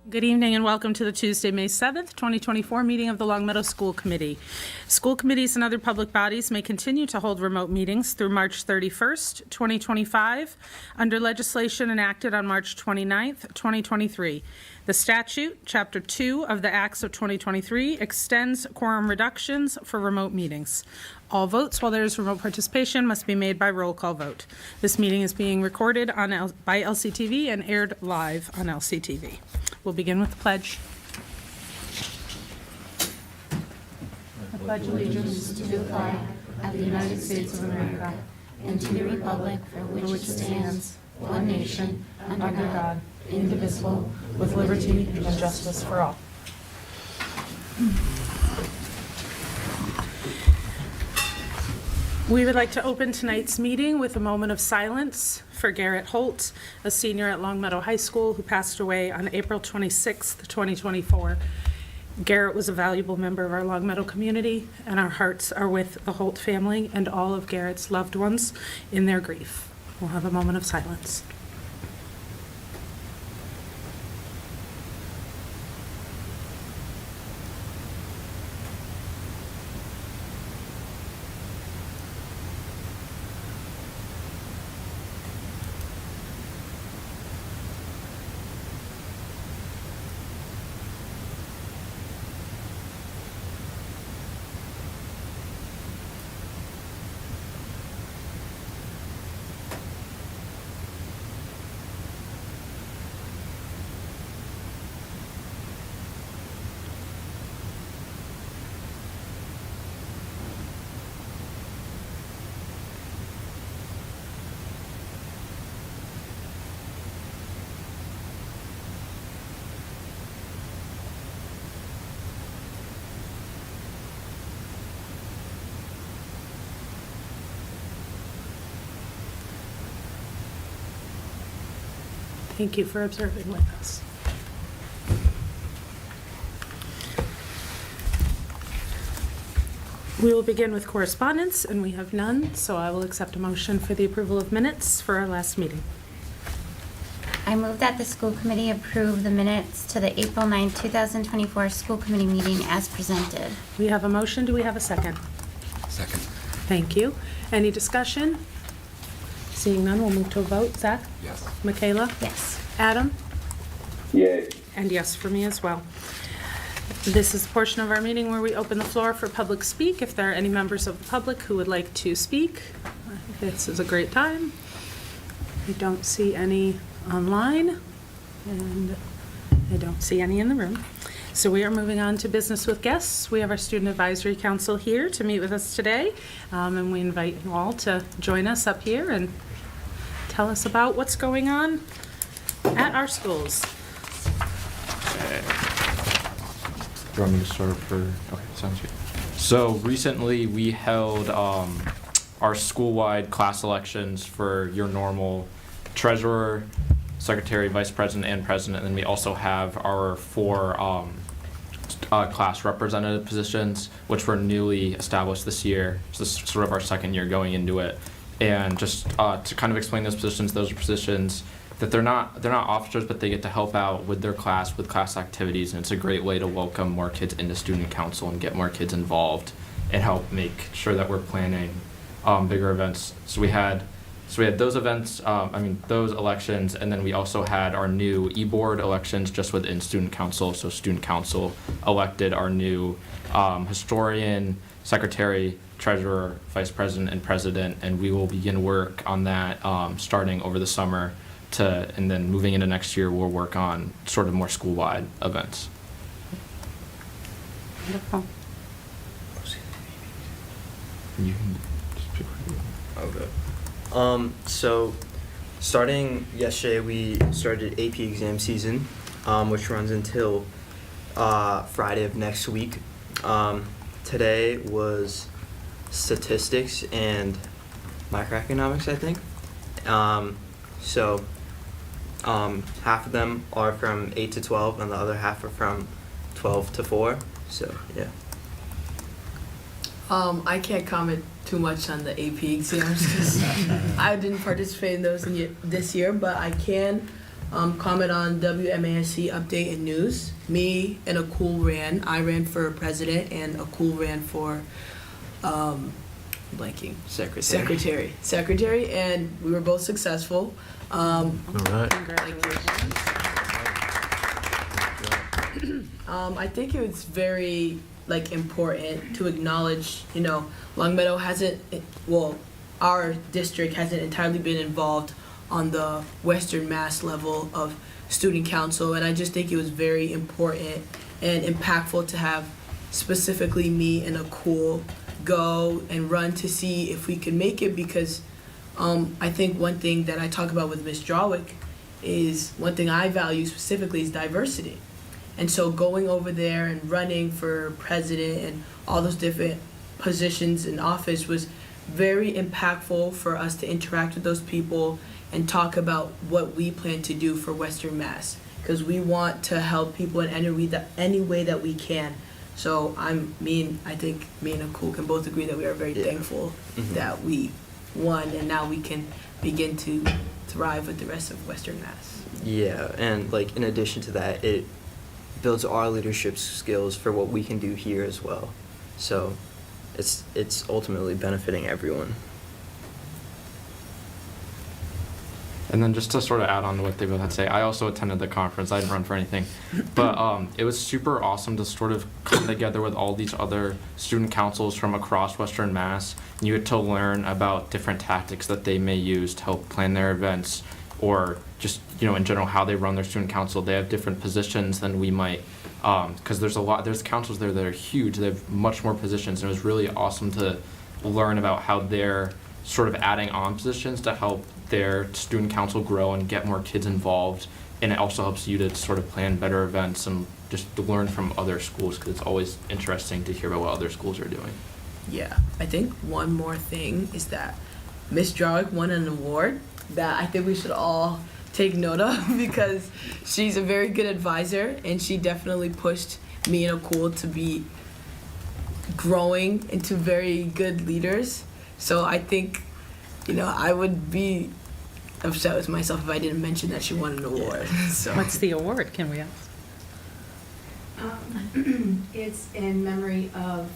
Good evening and welcome to the Tuesday, May 7th, 2024 meeting of the Long Meadow School Committee. School committees and other public bodies may continue to hold remote meetings through March 31st, 2025, under legislation enacted on March 29th, 2023. The statute, Chapter 2 of the Acts of 2023, extends quorum reductions for remote meetings. All votes while there is remote participation must be made by roll call vote. This meeting is being recorded by LCTV and aired live on LCTV. We'll begin with the pledge. I pledge allegiance to the flag of the United States of America and to the republic for which it stands, one nation, under God, indivisible, with liberty and justice for all. We would like to open tonight's meeting with a moment of silence for Garrett Holt, a senior at Long Meadow High School who passed away on April 26th, 2024. Garrett was a valuable member of our Long Meadow community, and our hearts are with the Holt family and all of Garrett's loved ones in their grief. We'll have a moment of silence. Thank you for observing with us. We will begin with correspondence, and we have none, so I will accept a motion for the approval of minutes for our last meeting. I move that the school committee approve the minutes to the April 9, 2024 school committee meeting as presented. We have a motion. Do we have a second? Second. Thank you. Any discussion? Seeing none, we'll move to a vote. Zach? Yes. Michaela? Yes. Adam? Yay. And yes for me as well. This is the portion of our meeting where we open the floor for public speak. If there are any members of the public who would like to speak, this is a great time. I don't see any online, and I don't see any in the room. So we are moving on to business with guests. We have our Student Advisory Council here to meet with us today, and we invite you all to join us up here and tell us about what's going on at our schools. Do you want me to start for, okay, sounds good. So recently we held our school-wide class elections for your normal treasurer, secretary, vice president, and president. And then we also have our four class representative positions, which were newly established this year. So this is sort of our second year going into it. And just to kind of explain those are positions that they're not officers, but they get to help out with their class, with class activities, and it's a great way to welcome more kids into student council and get more kids involved and help make sure that we're planning bigger events. So we had those events, those elections, and then we also had our new e-board elections just within student council. So student council elected our new historian, secretary, treasurer, vice president, and president, and we will begin work on that starting over the summer. And then moving into next year, we'll work on sort of more school-wide events. Wonderful. You can just pick Okay. So starting yesterday, we started AP exam season, which runs until Friday of next week. Today was statistics and microeconomics, I think. Half of them are from 8 to 12, and the other half are from 12 to 4. So, yeah. I can't comment too much on the AP exams because I didn't participate in those this year, but I can comment on WMASC update and news. Me and Akul ran. I ran for president, and Akul ran for blanking secretary, and we were both successful. All right. Congratulations. I think it was very important to acknowledge, Longmeadow hasn't, our district hasn't entirely been involved on the Western Mass level of student council, and I just think it was very important and impactful to have specifically me and Akul go and run to see if we could make it, because I think one thing that I talk about with Ms. Drawick is one thing I value specifically is diversity. And so going over there and running for president and all those different positions in office was very impactful for us to interact with those people and talk about what we plan to do for Western Mass, because we want to help people in any way that we can. So I think me and Akul can both agree that we are very thankful that we won, and now we can begin to thrive with the rest of Western Mass. Yeah, and in addition to that, it builds our leadership skills for what we can do here as well. So it's ultimately benefiting everyone. And then just to sort of add on to what they both had to say, I also attended the conference. I didn't run for anything. But it was super awesome to sort of come together with all these other student councils from across Western Mass. You get to learn about different tactics that they may use to help plan their events, or just, in general, how they run their student council. They have different positions than we might, because there's councils there that are huge. They have much more positions, and it was really awesome to learn about how they're sort of adding on positions to help their student council grow and get more kids involved. And it also helps you to sort of plan better events and just to learn from other schools, because it's always interesting to hear about what other schools are doing. Yeah, I think one more thing is that Miss Drawick won an award that I think we should all take note of, because she's a very good advisor, and she definitely pushed me and Akul to be growing into very good leaders. So I think, I would be upset with myself if I didn't mention that she won an award. So What's the award, can we ask? It's in memory of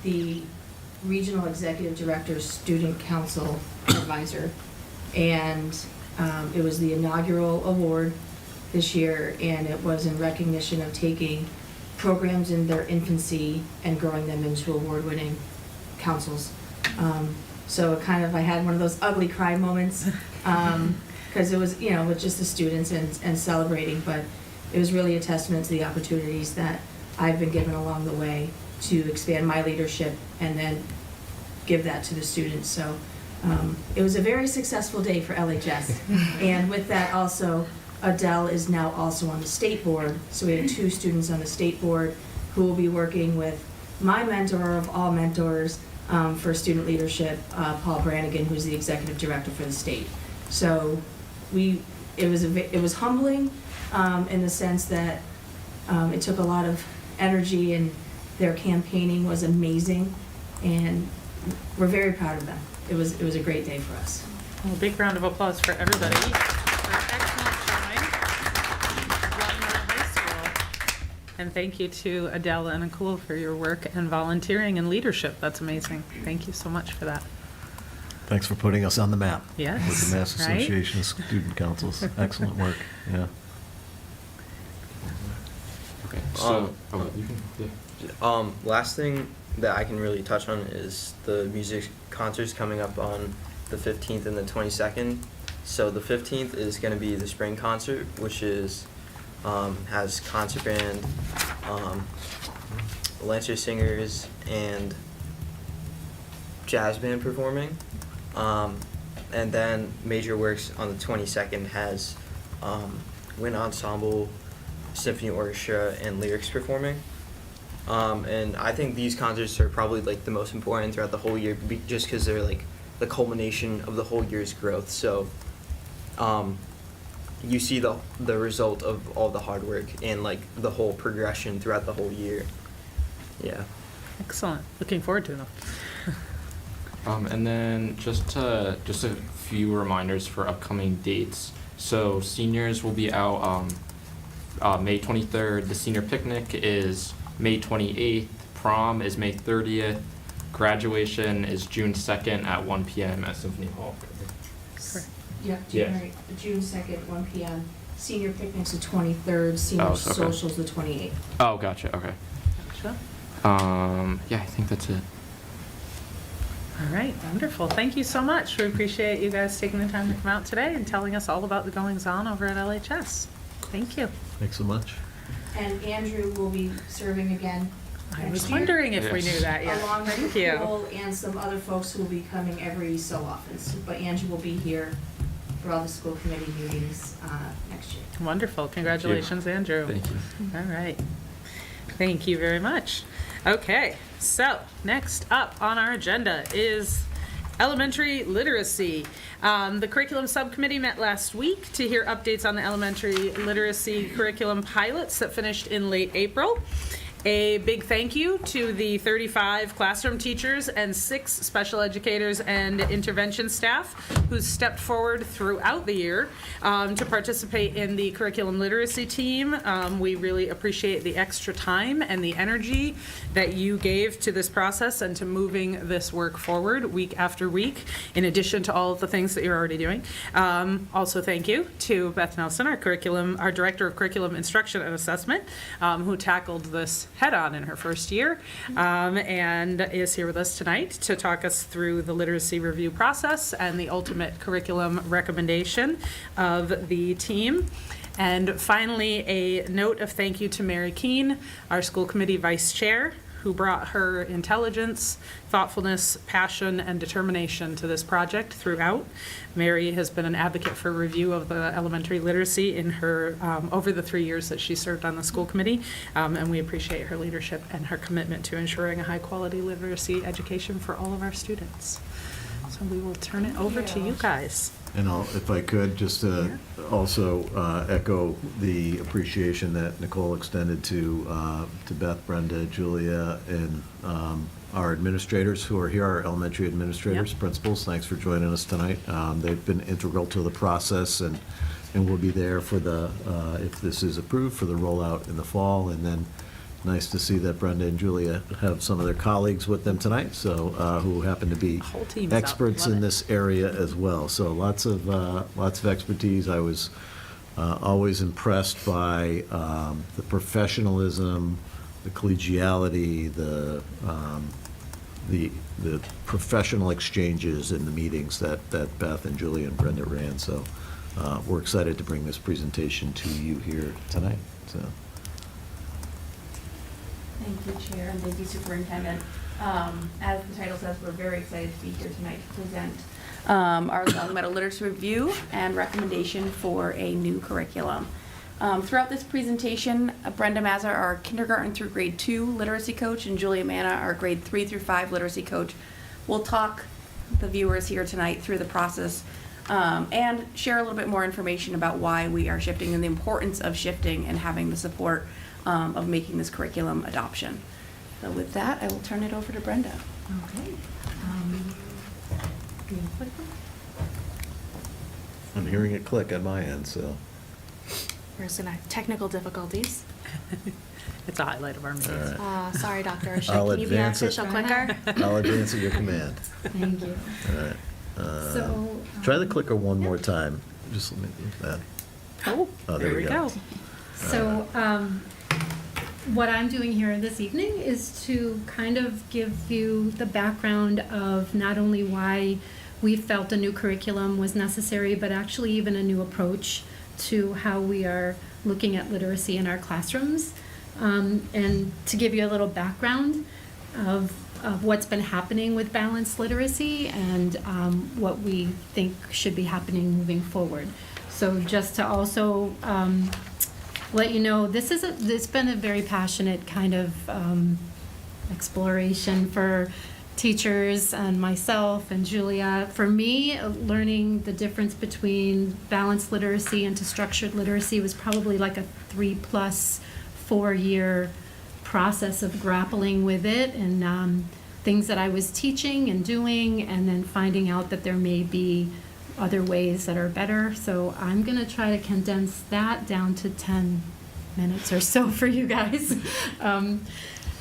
the Regional Executive Director's Student Council Advisor. And it was the inaugural award this year, and it was in recognition of taking programs in their infancy and growing them into award-winning councils. So I had one of those ugly cry moments, because it was, with just the students and celebrating, but it was really a testament to the opportunities that I've been given along the way to expand my leadership and then give that to the students. So it was a very successful day for LHS. And with that also, Adele is now also on the state board. So we have 2 students on the state board who will be working with my mentor of all mentors, for student leadership, Paul Brannigan, who's the executive director for the state. So it was humbling in the sense that it took a lot of energy, and their campaigning was amazing, and we're very proud of them. It was a great day for us. Well, a big round of applause for everybody for excellent showing at Longmeadow High School. And thank you to Adele and Akul for your work and volunteering and leadership. That's amazing. Thank you so much for that. Thanks for putting us on the map. Yes, With the Mass right? Association of Student Councils. Excellent work, yeah. Okay. So, you can, yeah. Last thing that I can really touch on is the music concerts coming up on the 15th and the 22nd. So the 15th is going to be the spring concert, which is has concert band, Lancer singers, and jazz band performing. And then Major Works on the 22nd has wind ensemble, symphony orchestra, and lyrics performing. And I think these concerts are probably the most important throughout the whole year, just because they're the culmination of the whole year's growth. So you see the result of all the hard work and the whole progression throughout the whole year. Yeah. Excellent. Looking forward to them. And then just a few reminders for upcoming dates. So seniors will be out May 23rd. The senior picnic is May 28th. Prom is May 30th. Graduation is June 2nd at 1 p.m. at Symphony Hall. Yeah, Yeah. June 2nd, 1 p.m. Senior picnic's the 23rd, senior okay. social's the 28th. Oh, gotcha. Okay. Sure. Yeah, I think that's it. All right, wonderful. Thank you so much. We appreciate you guys taking the time to come out today and telling us all about the goings-on over at LHS. Thank you. Thanks so much. And Andrew will be serving again I next was year, wondering if we Yes. knew that yet. along with Thank you. Nicole and some other folks who will be coming every so often. But Andrew will be here for all the school committee meetings next year. Wonderful. Congratulations, Andrew. Thank you. All right. Thank you very much. Okay, so next up on our agenda is elementary literacy. The curriculum subcommittee met last week to hear updates on the elementary literacy curriculum pilots that finished in late April. A big thank you to the 35 classroom teachers and 6 special educators and intervention staff who stepped forward throughout the year to participate in the curriculum literacy team. We really appreciate the extra time and the energy that you gave to this process and to moving this work forward week after week, in addition to all of the things that you're already doing. Also, thank you to Beth Nelson, our Director of Curriculum Instruction and Assessment, who tackled this head-on in her first year, and is here with us tonight to talk us through the literacy review process and the ultimate curriculum recommendation of the team. And finally, a note of thank you to Mary Keene, our school committee vice chair, who brought her intelligence, thoughtfulness, passion, and determination to this project throughout. Mary has been an advocate for review of the elementary literacy in her, over the 3 years that she served on the school committee, and we appreciate her leadership and her commitment to ensuring a high-quality literacy education for all of our students. So we will turn it over to you guys. And if I could, just also echo the appreciation that Nicole extended to Beth, Brenda, Julia, and our administrators who are here, our elementary administrators, Yep. principals. Thanks for joining us tonight. They've been integral to the process and will be there for the, if this is approved, for the rollout in the fall. And then nice to see that Brenda and Julia have some of their colleagues with them tonight, so, who happen to be Whole team's out. experts Love in it. this area as well. So lots of expertise. I was always impressed by the professionalism, the collegiality, the professional exchanges in the meetings that Beth and Julia and Brenda ran. So we're excited to bring this presentation to you here tonight. So. Thank you, Chair, and thank you, Superintendent. As the title says, we're very excited to be here tonight to present our Long Meadow Literacy Review and recommendation for a new curriculum. Throughout this presentation, Brenda Mazza, our kindergarten through grade 2 literacy coach, and Julia Manna, our grade 3 through 5 literacy coach, will talk the viewers here tonight through the process and share a little bit more information about why we are shifting and the importance of shifting and having the support of making this curriculum adoption. So with that, I will turn it over to Brenda. Okay. I'm hearing it click on my end, so. We're just gonna have technical difficulties. It's a highlight of our meetings. All Sorry, Dr. O'Shea. I'll Can you be our advance it. official clicker? I'll advance at your command. Thank you. All right. So, Try the clicker one more time. Just let me do that. Oh, there we go. So, what I'm doing here this evening is to kind of give you the background of not only why we felt a new curriculum was necessary, but actually even a new approach to how we are looking at literacy in our classrooms. And to give you a little background of what's been happening with balanced literacy and what we think should be happening moving forward. So just to also let you know, it's been a very passionate kind of exploration for teachers and myself and Julia. For me, learning the difference between balanced literacy and to structured literacy was probably like a 3+ 4 year process of grappling with it and things that I was teaching and doing, and then finding out that there may be other ways that are better. So I'm going to try to condense that down to 10 minutes or so for you guys.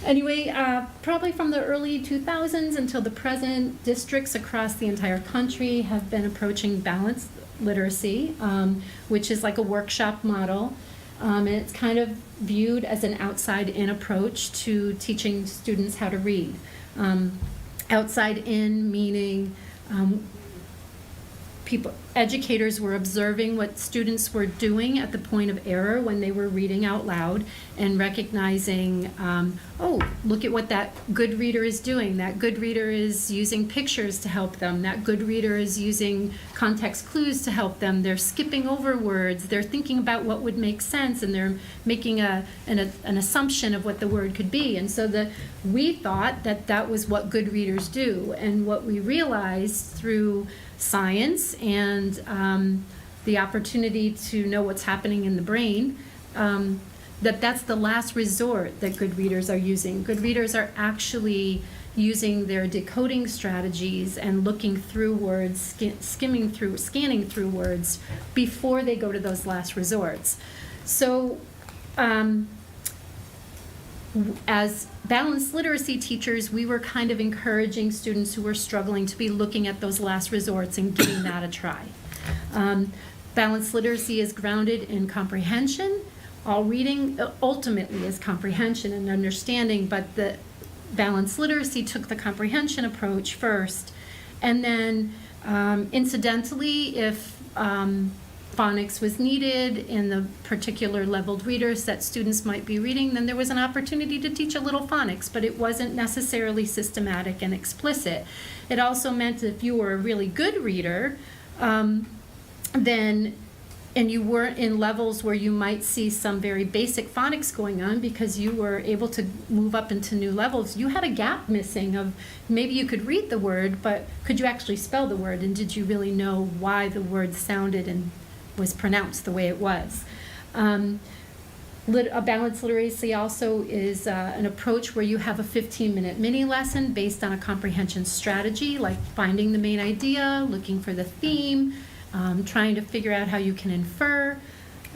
Anyway, probably from the early 2000s until the present, districts across the entire country have been approaching balanced literacy, which is like a workshop model. And it's kind of viewed as an outside-in approach to teaching students how to read. Outside-in meaning educators were observing what students were doing at the point of error when they were reading out loud and recognizing, oh, look at what that good reader is doing. That good reader is using pictures to help them. That good reader is using context clues to help them. They're skipping over words. They're thinking about what would make sense, and they're making an assumption of what the word could be. And so we thought that was what good readers do. And what we realized through science and the opportunity to know what's happening in the brain, that's the last resort that good readers are using. Good readers are actually using their decoding strategies and looking through words, scanning through words before they go to those last resorts. So as balanced literacy teachers, we were kind of encouraging students who were struggling to be looking at those last resorts and giving that a try. Balanced literacy is grounded in comprehension. All reading ultimately is comprehension and understanding, but the balanced literacy took the comprehension approach first. And then incidentally, if phonics was needed in the particular leveled readers that students might be reading, then there was an opportunity to teach a little phonics, but it wasn't necessarily systematic and explicit. It also meant if you were a really good reader, and you weren't in levels where you might see some very basic phonics going on because you were able to move up into new levels, you had a gap missing of maybe you could read the word, but could you actually spell the word, and did you really know why the word sounded and was pronounced the way it was. A balanced literacy also is an approach where you have a 15-minute mini lesson based on a comprehension strategy, like finding the main idea, looking for the theme, trying to figure out how you can infer.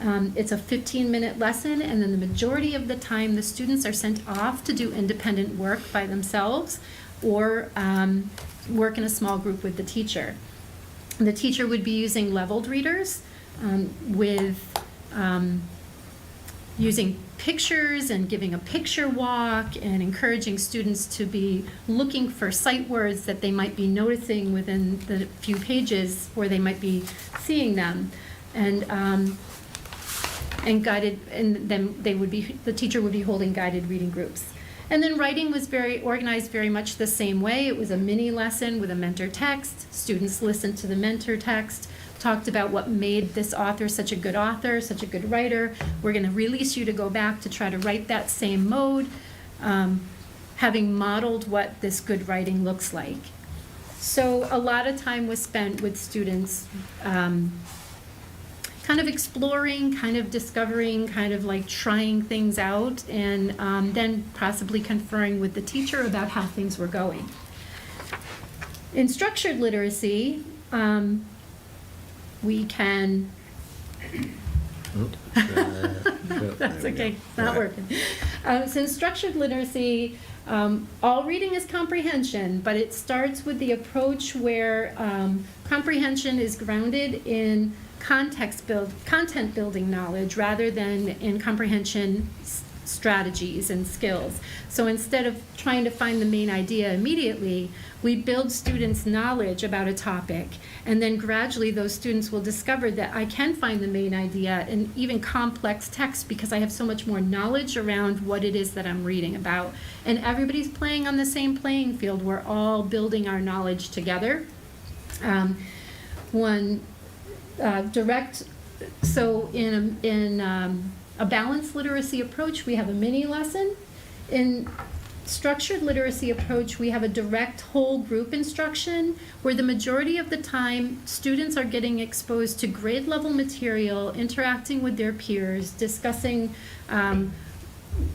It's a 15-minute lesson, and then the majority of the time the students are sent off to do independent work by themselves or work in a small group with the teacher. The teacher would be using leveled readers, using pictures and giving a picture walk and encouraging students to be looking for sight words that they might be noticing within the few pages where they might be seeing them, and guided, and then the teacher would be holding guided reading groups. And then writing was organized very much the same way. It was a mini lesson with a mentor text. Students listened to the mentor text, talked about what made this author such a good author, such a good writer. We're going to release you to go back to try to write that same mode, having modeled what this good writing looks like. So a lot of time was spent with students kind of exploring, kind of discovering, kind of like trying things out, and then possibly conferring with the teacher about how things were going. In structured literacy, we can, that's okay, it's not working. So in structured literacy, all reading is comprehension, but it starts with the approach where comprehension is grounded in content building knowledge rather than in comprehension strategies and skills. So instead of trying to find the main idea immediately, we build students' knowledge about a topic, and then gradually those students will discover that I can find the main idea in even complex text because I have so much more knowledge around what it is that I'm reading about. And everybody's playing on the same playing field. We're all building our knowledge together. So in a balanced literacy approach, we have a mini lesson. In structured literacy approach, we have a direct whole group instruction where the majority of the time students are getting exposed to grade level material, interacting with their peers, discussing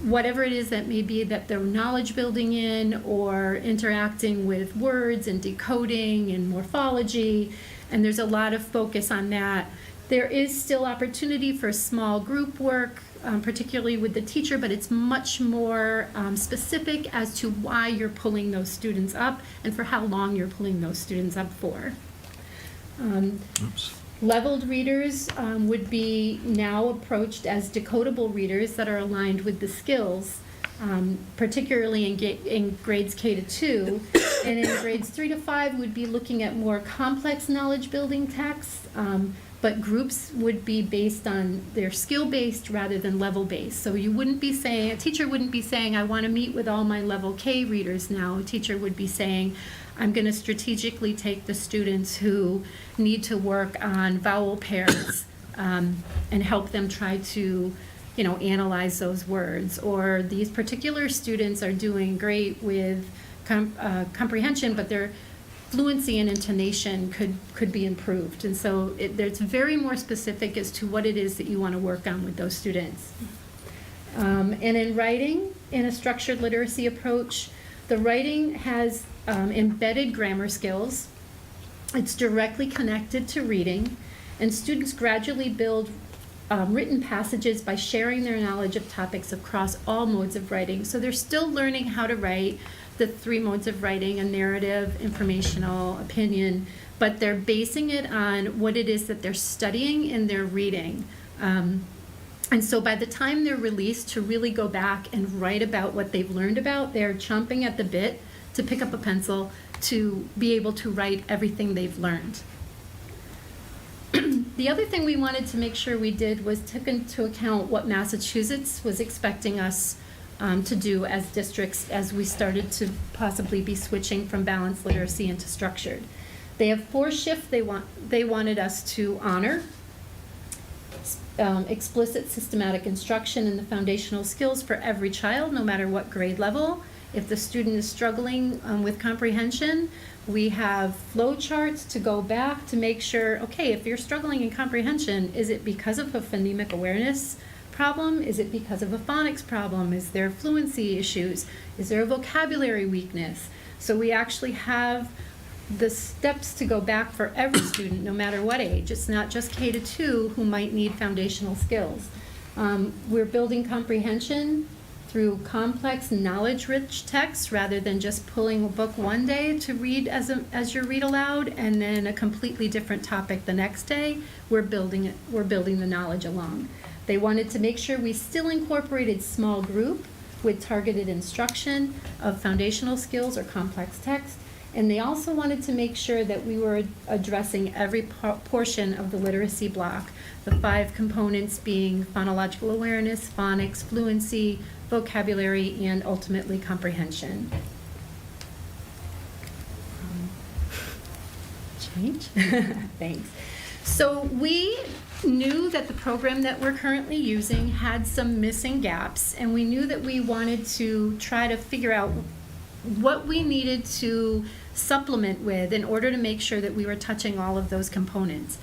whatever it is that may be that they're knowledge building in, or interacting with words and decoding and morphology. and there's a lot of focus on that. There is still opportunity for small group work, particularly with the teacher, but it's much more specific as to why you're pulling those students up and for how long you're pulling those students up for. Leveled readers would be now approached as decodable readers that are aligned with the skills, particularly in grades K to 2. And in grades 3 to 5 would be looking at more complex knowledge building texts, but groups would be based on their skill-based rather than level-based. So you wouldn't be saying, a teacher wouldn't be saying, I want to meet with all my level K readers now. A teacher would be saying, I'm going to strategically take the students who need to work on vowel pairs and help them try to, analyze those words. Or these particular students are doing great with comprehension, but their fluency and intonation could be improved. And so it's very more specific as to what it is that you want to work on with those students. And in writing, in a structured literacy approach, the writing has embedded grammar skills. It's directly connected to reading, and students gradually build written passages by sharing their knowledge of topics across all modes of writing. So they're still learning how to write the 3 modes of writing: a narrative, informational, opinion, but they're basing it on what it is that they're studying and they're reading. And so by the time they're released to really go back and write about what they've learned about, they're chomping at the bit to pick up a pencil to be able to write everything they've learned. The other thing we wanted to make sure we did was took into account what Massachusetts was expecting us to do as districts as we started to possibly be switching from balanced literacy into structured. They have 4 shifts they wanted us to honor: explicit systematic instruction in the foundational skills for every child, no matter what grade level. If the student is struggling with comprehension, we have flow charts to go back to make sure, okay, if you're struggling in comprehension, is it because of a phonemic awareness problem? Is it because of a phonics problem? Is there fluency issues? Is there a vocabulary weakness? So we actually have the steps to go back for every student, no matter what age. It's not just K to 2 who might need foundational skills. We're building comprehension through complex, knowledge-rich texts rather than just pulling a book one day to read as your read aloud and then a completely different topic the next day. We're building the knowledge along. They wanted to make sure we still incorporated small group with targeted instruction of foundational skills or complex text. And they also wanted to make sure that we were addressing every portion of the literacy block, the 5 components being phonological awareness, phonics, fluency, vocabulary, and ultimately comprehension. Change? Thanks. So we knew that the program that we're currently using had some missing gaps, and we knew that we wanted to try to figure out what we needed to supplement with in order to make sure that we were touching all of those components.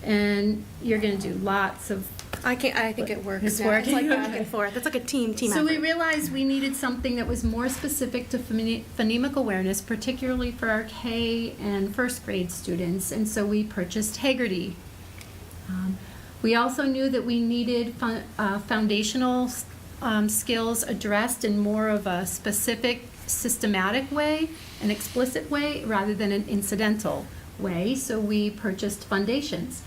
And you're going to do lots of... I think it works. It's now. It's working? like back Okay. and forth. It's like a team So effort. we realized we needed something that was more specific to phonemic awareness, particularly for our K and first grade students, and so we purchased Haggerty. We also knew that we needed foundational skills addressed in more of a specific, systematic way, an explicit way, rather than an incidental way, so we purchased Foundations.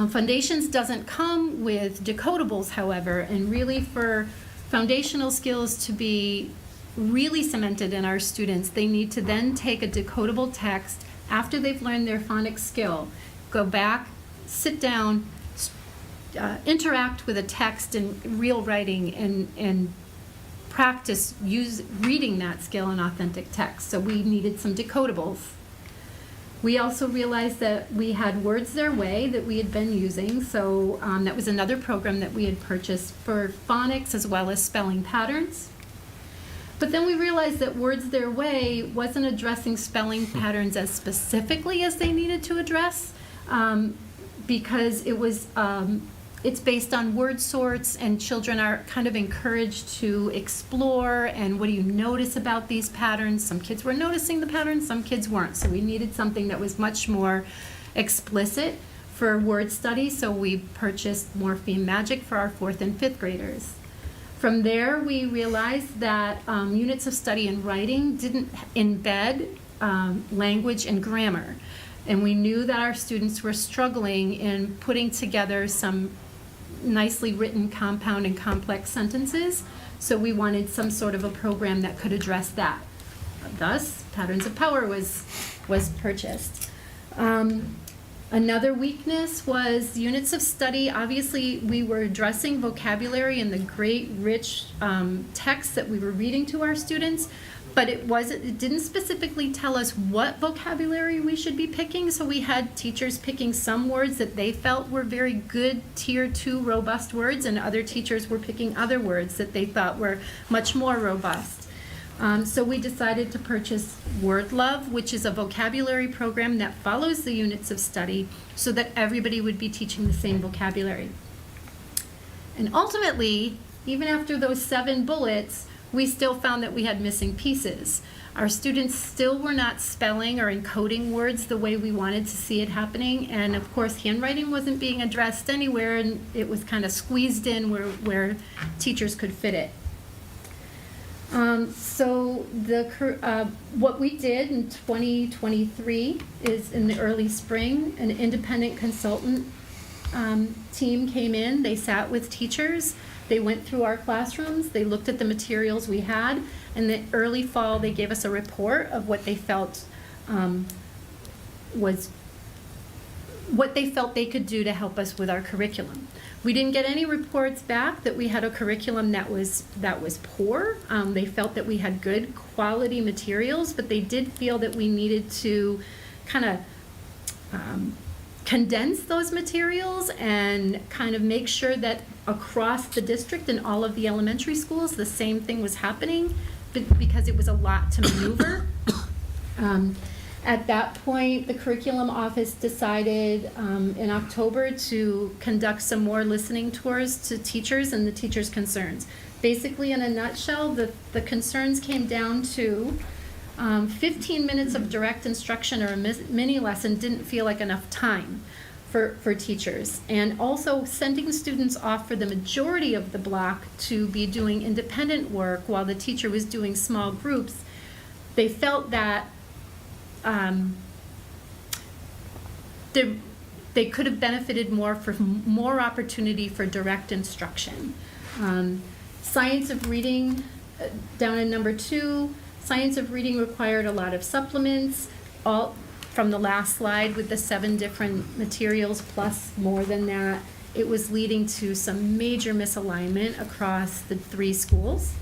Foundations doesn't come with decodables, however, and really for foundational skills to be really cemented in our students, they need to then take a decodable text after they've learned their phonics skill, go back, sit down, interact with a text in real writing and practice reading that skill in authentic text. So we needed some decodables. We also realized that we had Words Their Way that we had been using, so that was another program that we had purchased for phonics as well as spelling patterns. But then we realized that Words Their Way wasn't addressing spelling patterns as specifically as they needed to address, because it was it's based on word sorts, and children are kind of encouraged to explore, and what do you notice about these patterns? Some kids were noticing the patterns, some kids weren't. So we needed something that was much more explicit for word study, so we purchased Morpheme Magic for our 4th and 5th graders. From there, we realized that units of study in writing didn't embed language and grammar. And we knew that our students were struggling in putting together some nicely written compound and complex sentences, so we wanted some sort of a program that could address that. Thus, Patterns of Power was purchased. Another weakness was units of study. Obviously, we were addressing vocabulary in the great, rich text that we were reading to our students, but it didn't specifically tell us what vocabulary we should be picking, so we had teachers picking some words that they felt were very good tier 2 robust words, and other teachers were picking other words that they thought were much more robust. So we decided to purchase WordLove, which is a vocabulary program that follows the units of study so that everybody would be teaching the same vocabulary. And ultimately, even after those 7 bullets, we still found that we had missing pieces. Our students still were not spelling or encoding words the way we wanted to see it happening, and of course handwriting wasn't being addressed anywhere, and it was kind of squeezed in where teachers could fit it. So what we did in 2023 is, in the early spring, an independent consultant team came in. They sat with teachers. They went through our classrooms. They looked at the materials we had. In the early fall, they gave us a report of what they felt they could do to help us with our curriculum. We didn't get any reports back that we had a curriculum that was poor. They felt that we had good quality materials, but they did feel that we needed to kind of condense those materials and kind of make sure that across the district and all of the elementary schools, the same thing was happening, because it was a lot to maneuver. At that point, the curriculum office decided in October to conduct some more listening tours to teachers and the teachers' concerns. Basically, in a nutshell, the concerns came down to 15 minutes of direct instruction or a mini lesson didn't feel like enough time for teachers. And also sending students off for the majority of the block to be doing independent work while the teacher was doing small groups, they felt that they could have benefited more for more opportunity for direct instruction. Science of reading, down in number 2, science of reading required a lot of supplements, all from the last slide with the 7 different materials plus more than that. It was leading to some major misalignment across the 3 schools.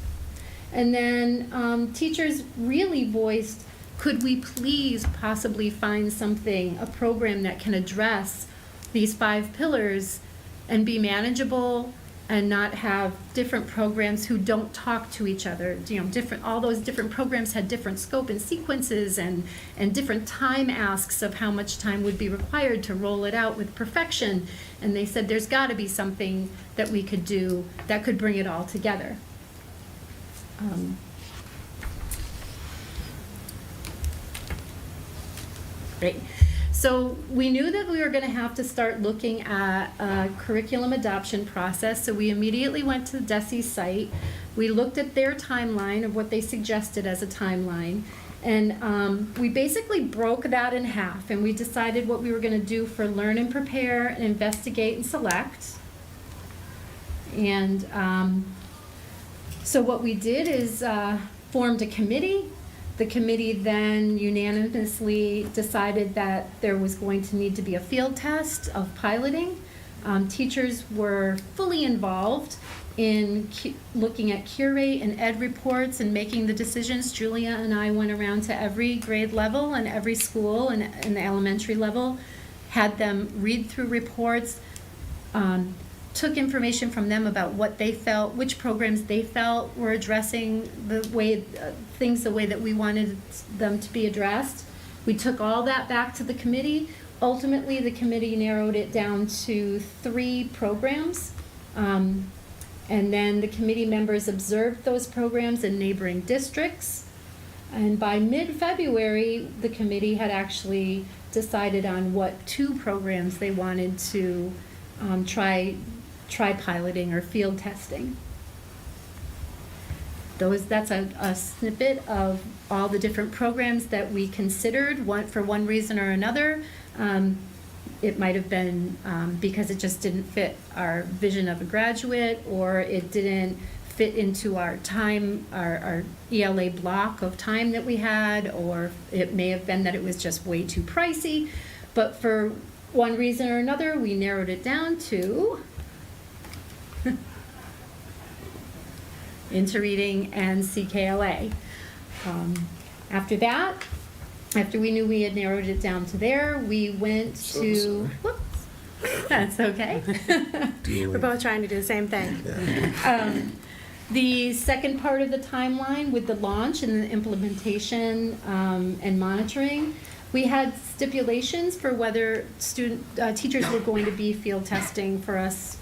And then teachers really voiced, could we please possibly find something, a program that can address these 5 pillars and be manageable and not have different programs who don't talk to each other. All those different programs had different scope and sequences and different time asks of how much time would be required to roll it out with perfection. And they said there's got to be something that we could do that could bring it all together. Great. So we knew that we were going to have to start looking at a curriculum adoption process, so we immediately went to the DESE's site. We looked at their timeline of what they suggested as a timeline, and we basically broke that in half, and we decided what we were going to do for learn and prepare and investigate and select. And so what we did is formed a committee. The committee then unanimously decided that there was going to need to be a field test of piloting. Teachers were fully involved in looking at cure rate and ed reports and making the decisions. Julia and I went around to every grade level and every school and in the elementary level, had them read through reports, took information from them about what they felt, which programs they felt were addressing the way things the way that we wanted them to be addressed. We took all that back to the committee. ultimately, the committee narrowed it down to 3 programs. And then the committee members observed those programs in neighboring districts. And by mid-February, the committee had actually decided on what 2 programs they wanted to try piloting or field testing. That's a snippet of all the different programs that we considered, for one reason or another. It might have been because it just didn't fit our vision of a graduate, or it didn't fit into our time, our ELA block of time that we had, or it may have been that it was just way too pricey. But for one reason or another, we narrowed it down to Interreading and CKLA. After that, after we knew we had narrowed it down to there, we went to, whoops, that's okay. We're both trying to do the same thing. The second part of the timeline with the launch and the implementation and monitoring, we had stipulations for whether teachers were going to be field testing for us.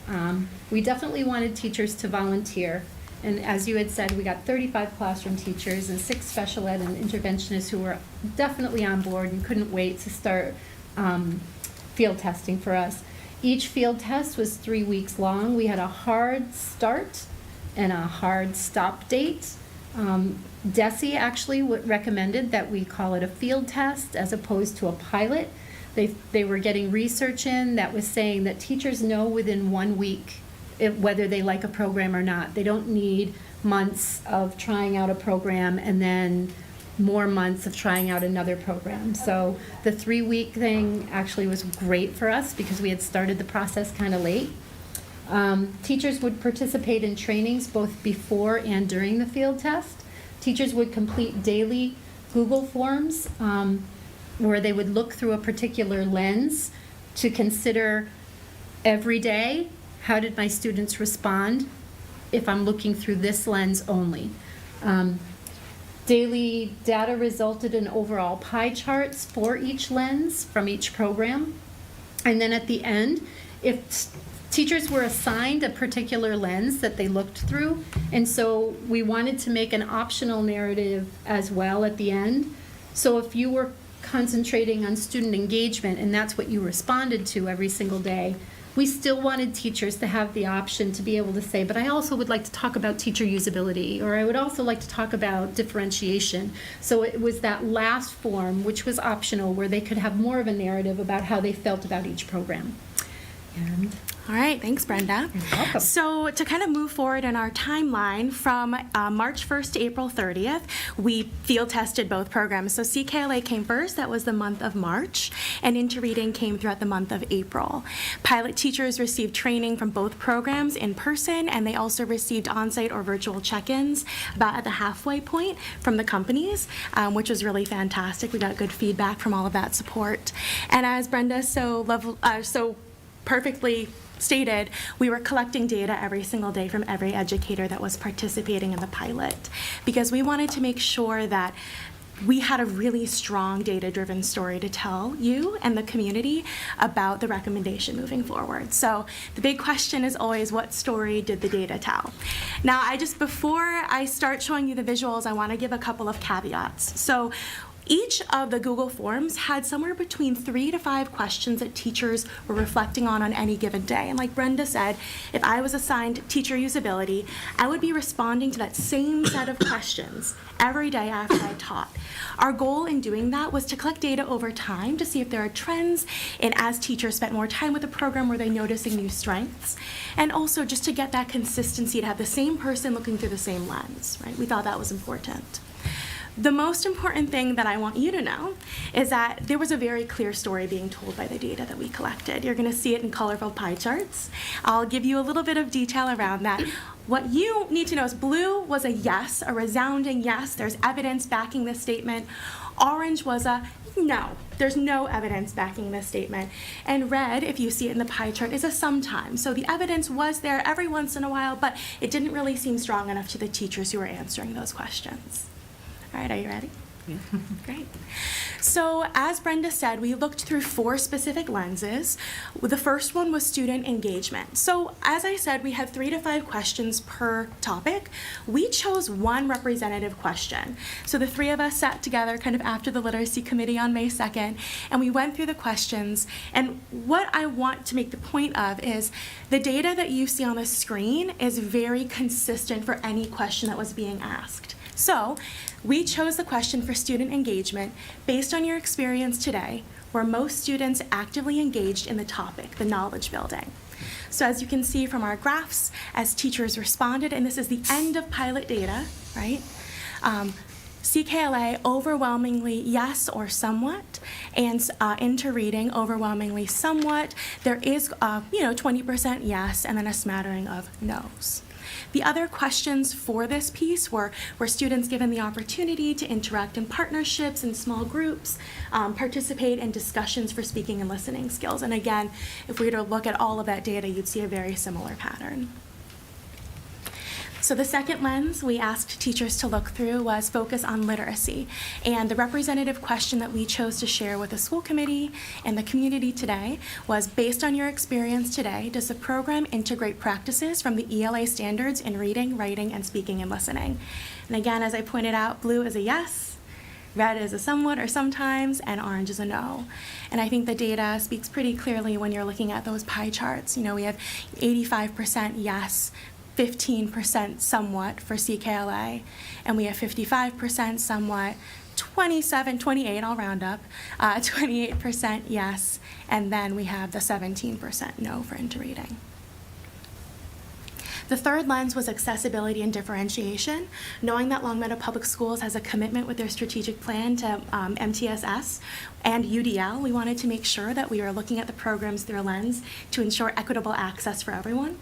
We definitely wanted teachers to volunteer. And as you had said, we got 35 classroom teachers and 6 special ed and interventionists who were definitely on board and couldn't wait to start field testing for us. Each field test was 3 weeks long. We had a hard start and a hard stop date. DESE actually recommended that we call it a field test as opposed to a pilot. They were getting research in that was saying that teachers know within 1 week whether they like a program or not. They don't need months of trying out a program and then more months of trying out another program. So the 3-week thing actually was great for us because we had started the process kind of late. Teachers would participate in trainings both before and during the field test. Teachers would complete daily Google forms where they would look through a particular lens to consider every day, how did my students respond if I'm looking through this lens only? Daily data resulted in overall pie charts for each lens from each program. And then at the end, if teachers were assigned a particular lens that they looked through, and so we wanted to make an optional narrative as well at the end. So if you were concentrating on student engagement and that's what you responded to every single day, we still wanted teachers to have the option to be able to say, but I also would like to talk about teacher usability, or I would also like to talk about differentiation. So it was that last form, which was optional, where they could have more of a narrative about how they felt about each program. And All right, thanks, Brenda. you're welcome. So to kind of move forward in our timeline, from March 1st to April 30th, we field tested both programs. So CKLA came first, that was the month of March, and Interreading came throughout the month of April. Pilot teachers received training from both programs in person, and they also received on-site or virtual check-ins about at the halfway point from the companies, which was really fantastic. We got good feedback from all of that support. And as Brenda so perfectly stated, we were collecting data every single day from every educator that was participating in the pilot, because we wanted to make sure that we had a really strong data-driven story to tell you and the community about the recommendation moving forward. So the big question is always, what story did the data tell? Now, before I start showing you the visuals, I want to give a couple of caveats. So each of the Google Forms had somewhere between 3 to 5 questions that teachers were reflecting on any given day. And like Brenda said, if I was assigned teacher usability, I would be responding to that same set of questions every day after I taught. Our goal in doing that was to collect data over time to see if there are trends, and as teachers spent more time with the program, were they noticing new strengths? And also just to get that consistency, to have the same person looking through the same lens, right? We thought that was important. The most important thing that I want you to know is that there was a very clear story being told by the data that we collected. You're going to see it in colorful pie charts. I'll give you a little bit of detail around that. What you need to know is blue was a yes, a resounding yes. There's evidence backing this statement. Orange was a no. There's no evidence backing this statement. And red, if you see it in the pie chart, is a sometimes. So the evidence was there every once in a while, but it didn't really seem strong enough to the teachers who were answering those questions. All right, are you ready? Great. So as Brenda said, we looked through 4 specific lenses. The first one was student engagement. So as I said, we had 3 to 5 questions per topic. We chose one representative question. So the 3 of us sat together kind of after the literacy committee on May 2nd, and we went through the questions. And what I want to make the point of is the data that you see on the screen is very consistent for any question that was being asked. So we chose the question for student engagement based on your experience today, where most students actively engaged in the topic, the knowledge building. So as you can see from our graphs, as teachers responded, and this is the end of pilot data, right? CKLA overwhelmingly yes or somewhat, and into reading overwhelmingly somewhat. There is 20% yes, and then a smattering of no's. The other questions for this piece were students given the opportunity to interact in partnerships and small groups, participate in discussions for speaking and listening skills. And again, if we were to look at all of that data, you'd see a very similar pattern. So the second lens we asked teachers to look through was focus on literacy. And the representative question that we chose to share with the school committee and the community today was, based on your experience today, does the program integrate practices from the ELA standards in reading, writing, and speaking and listening? And again, as I pointed out, blue is a yes, red is a somewhat or sometimes, and orange is a no. And I think the data speaks pretty clearly when you're looking at those pie charts. We have 85% yes, 15% somewhat for CKLA, and we have 55% somewhat, 28, I'll round up, 28% yes, and then we have the 17% no for interreading. The third lens was accessibility and differentiation. Knowing that Longmeadow Public Schools has a commitment with their strategic plan to MTSS and UDL, we wanted to make sure that we were looking at the programs through a lens to ensure equitable access for everyone.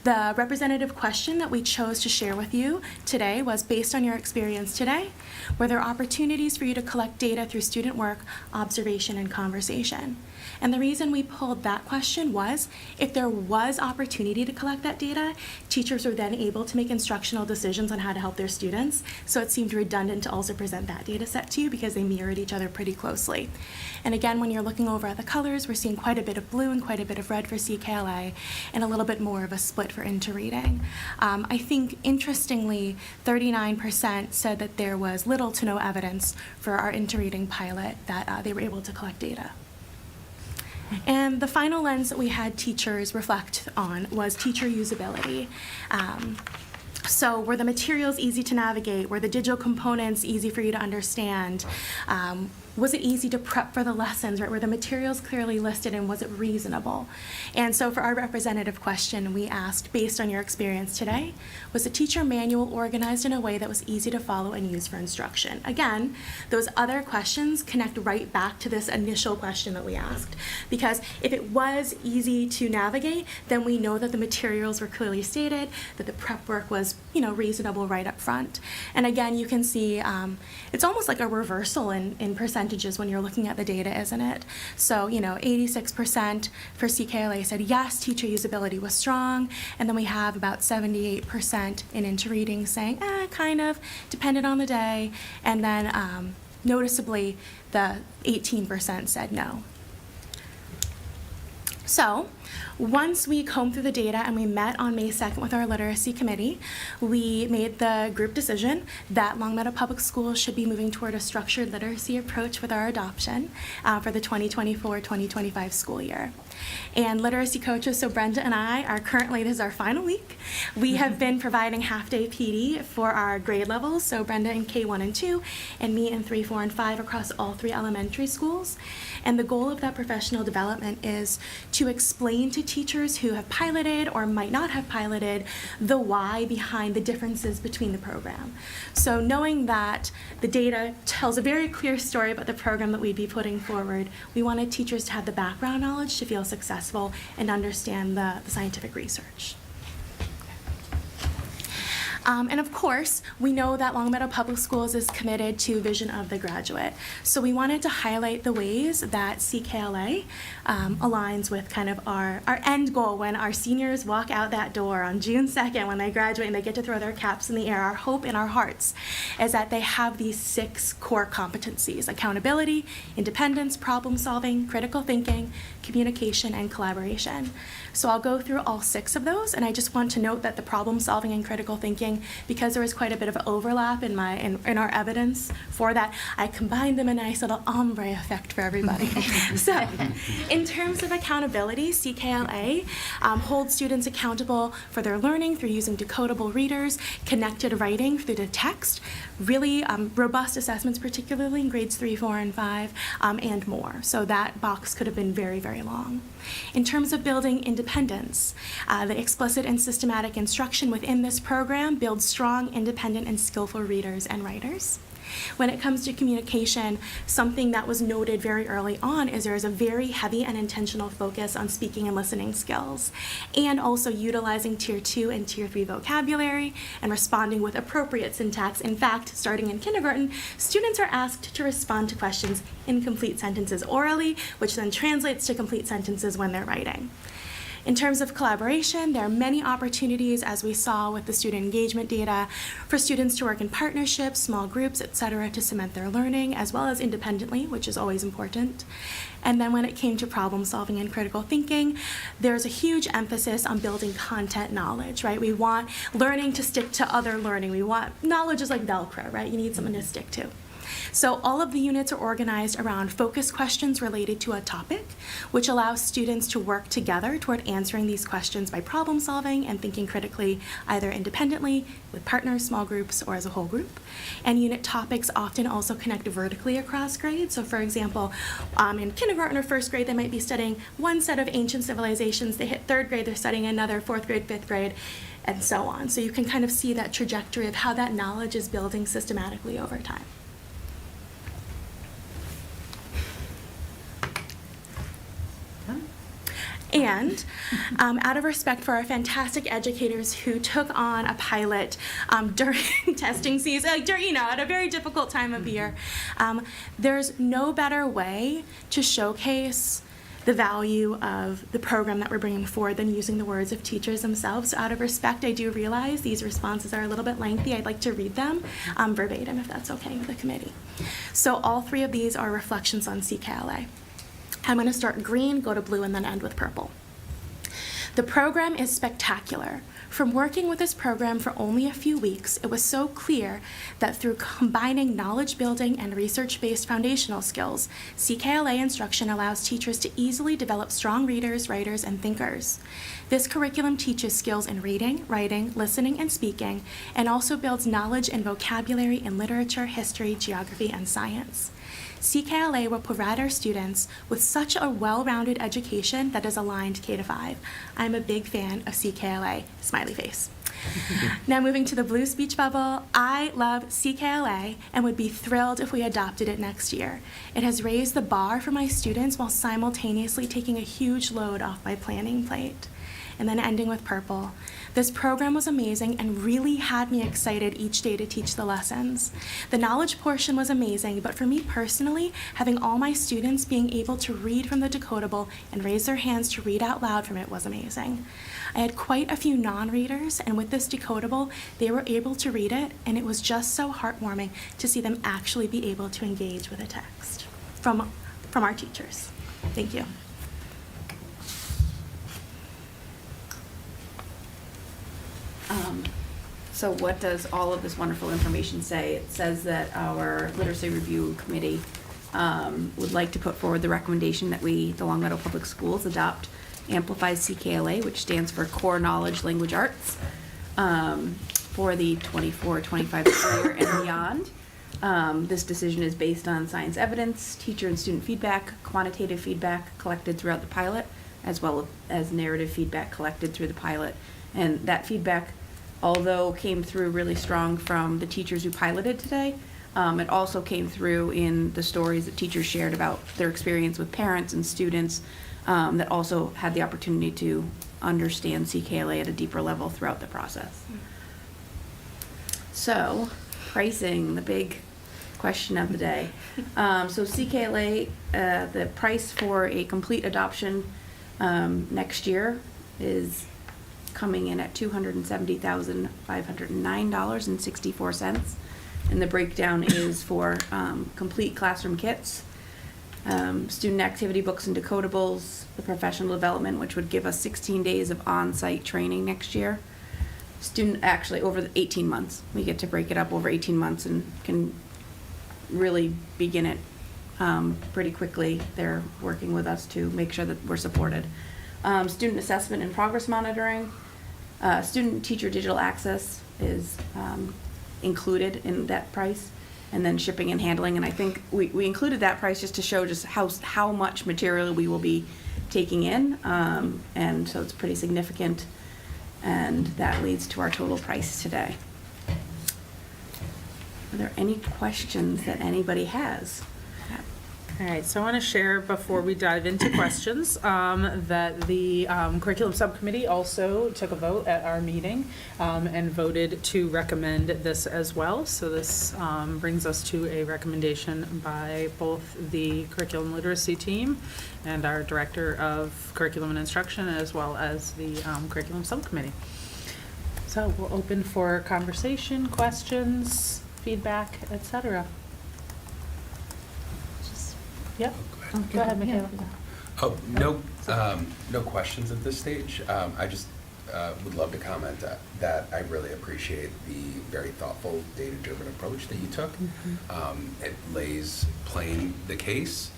The representative question that we chose to share with you today was, based on your experience today, were there opportunities for you to collect data through student work, observation, and conversation? And the reason we pulled that question was, if there was opportunity to collect that data, teachers were then able to make instructional decisions on how to help their students. So it seemed redundant to also present that data set to you because they mirrored each other pretty closely. And again, when you're looking over at the colors, we're seeing quite a bit of blue and quite a bit of red for CKLA, and a little bit more of a split for interreading. I think, interestingly, 39% said that there was little to no evidence for our interreading pilot that they were able to collect data. And the final lens that we had teachers reflect on was teacher usability. So were the materials easy to navigate? Were the digital components easy for you to understand? Was it easy to prep for the lessons, right? Were the materials clearly listed, and was it reasonable? And so for our representative question, we asked, based on your experience today, was the teacher manual organized in a way that was easy to follow and use for instruction? Again, those other questions connect right back to this initial question that we asked, because if it was easy to navigate, then we know that the materials were clearly stated, that the prep work was, reasonable right up front. And again, you can see it's almost like a reversal in percentages when you're looking at the data, isn't it? So, 86% for CKLA said yes, teacher usability was strong, and then we have about 78% in interreading saying, kind of, depended on the day, and then noticeably the 18% said no. So, once we combed through the data and we met on May 2nd with our literacy committee, we made the group decision that Longmeadow Public Schools should be moving toward a structured literacy approach with our adoption for the 2024-2025 school year. And literacy coaches, so Brenda and I are currently, this is our final week. We have been providing half-day PD for our grade levels, so Brenda in K1 and 2, and me in 3, 4, and 5 across all 3 elementary schools. And the goal of that professional development is to explain to teachers who have piloted or might not have piloted the why behind the differences between the program. So knowing that the data tells a very clear story about the program that we'd be putting forward, we wanted teachers to have the background knowledge to feel successful and understand the scientific research. And of course, we know that Longmeadow Public Schools is committed to vision of the graduate. So we wanted to highlight the ways that CKLA aligns with kind of our end goal when our seniors walk out that door on June 2nd when they graduate and they get to throw their caps in the air. Our hope in our hearts is that they have these 6 core competencies: accountability, independence, problem solving, critical thinking, communication, and collaboration. So I'll go through all 6 of those, and I just want to note that the problem solving and critical thinking, because there was quite a bit of overlap in our evidence for that, I combined them in a nice little ombre effect for everybody. So in terms of accountability, CKLA holds students accountable for their learning through using decodable readers, connected writing through the text, really robust assessments, particularly in grades 3, 4, and 5, and more. So that box could have been very, very long. In terms of building independence, the explicit and systematic instruction within this program builds strong, independent, and skillful readers and writers. When it comes to communication, something that was noted very early on is there is a very heavy and intentional focus on speaking and listening skills, and also utilizing Tier 2 and Tier 3 vocabulary and responding with appropriate syntax. In fact, starting in kindergarten, students are asked to respond to questions in complete sentences orally, which then translates to complete sentences when they're writing. In terms of collaboration, there are many opportunities, as we saw with the student engagement data, for students to work in partnerships, small groups, etc., to cement their learning, as well as independently, which is always important. And then when it came to problem solving and critical thinking, there's a huge emphasis on building content knowledge, right? We want learning to stick to other learning. We want knowledge is like Velcro, right? You need something to stick to. So all of the units are organized around focus questions related to a topic, which allows students to work together toward answering these questions by problem solving and thinking critically, either independently, with partners, small groups, or as a whole group. And unit topics often also connect vertically across grades. So for example, in kindergarten or first grade, they might be studying one set of ancient civilizations. They hit 3rd grade, they're studying another, 4th grade, 5th grade, and so on. So you can kind of see that trajectory of how that knowledge is building systematically over time. And out of respect for our fantastic educators who took on a pilot during testing season, at a very difficult time of year, there's no better way to showcase the value of the program that we're bringing forward than using the words of teachers themselves. So out of respect, I do realize these responses are a little bit lengthy. I'd like to read them verbatim, if that's okay with the committee. So all 3 of these are reflections on CKLA. I'm going to start green, go to blue, and then end with purple. The program is spectacular. From working with this program for only a few weeks, it was so clear that through combining knowledge building and research-based foundational skills, CKLA instruction allows teachers to easily develop strong readers, writers, and thinkers. This curriculum teaches skills in reading, writing, listening, and speaking, and also builds knowledge and vocabulary in literature, history, geography, and science. CKLA will provide our students with such a well-rounded education that is aligned K-5. I'm a big fan of CKLA, smiley face. Now moving to the blue speech bubble, I love CKLA and would be thrilled if we adopted it next year. It has raised the bar for my students while simultaneously taking a huge load off my planning plate. And then ending with purple. This program was amazing and really had me excited each day to teach the lessons. The knowledge portion was amazing, but for me personally, having all my students being able to read from the decodable and raise their hands to read out loud from it was amazing. I had quite a few non-readers, and with this decodable, they were able to read it, and it was just so heartwarming to see them actually be able to engage with a text from our teachers. Thank you. So what does all of this wonderful information say? It says that our Literacy Review Committee would like to put forward the recommendation that the Longmeadow Public Schools adopt Amplify CKLA, which stands for Core Knowledge Language Arts, for the 24-25 school year and beyond. This decision is based on science evidence, teacher and student feedback, quantitative feedback collected throughout the pilot, as well as narrative feedback collected through the pilot. And that feedback, although came through really strong from the teachers who piloted today, it also came through in the stories that teachers shared about their experience with parents and students that also had the opportunity to understand CKLA at a deeper level throughout the process. So, pricing, the big question of the day. So CKLA, the price for a complete adoption next year is coming in at $270,509.64. And the breakdown is for complete classroom kits, student activity books and decodables, the professional development, which would give us 16 days of on-site training next year. Actually, over the 18 months. We get to break it up over 18 months and can really begin it pretty quickly. They're working with us to make sure that we're supported. Student assessment and progress monitoring. Student teacher digital access is included in that price, and then shipping and handling. And I think we included that price just to show just how much material we will be taking in, and so it's pretty significant, and that leads to our total price today. Are there any questions that anybody has? All right, so I want to share before we dive into questions that the curriculum subcommittee also took a vote at our meeting and voted to recommend this as well. So this brings us to a recommendation by both the curriculum literacy team and our director of curriculum and instruction, as well as the curriculum subcommittee. So we'll open for conversation, questions, feedback, etc. Yep. Go ahead, Michaela. Oh, no questions at this stage. I just would love to comment that I really appreciate the very thoughtful, data-driven approach that you took. It lays plain the case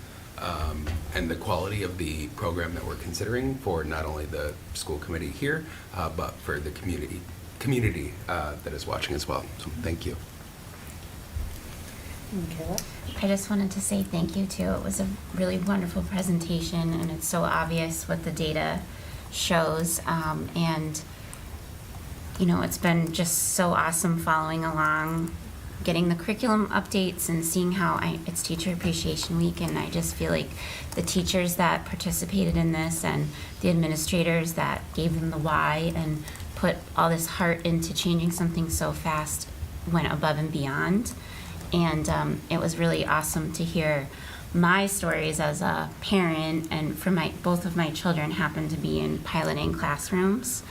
and the quality of the program that we're considering for not only the school committee here, but for the community that is watching as well. So thank you. Michaela? I just wanted to say thank you too. It was a really wonderful presentation, and it's so obvious what the data shows. And you know, it's been just so awesome following along, getting the curriculum updates and seeing how it's Teacher Appreciation Week, and I just feel like the teachers that participated in this and the administrators that gave them the why and put all this heart into changing something so fast went above and beyond. And it was really awesome to hear my stories as a parent, and for both of my children happened to be in piloting classrooms.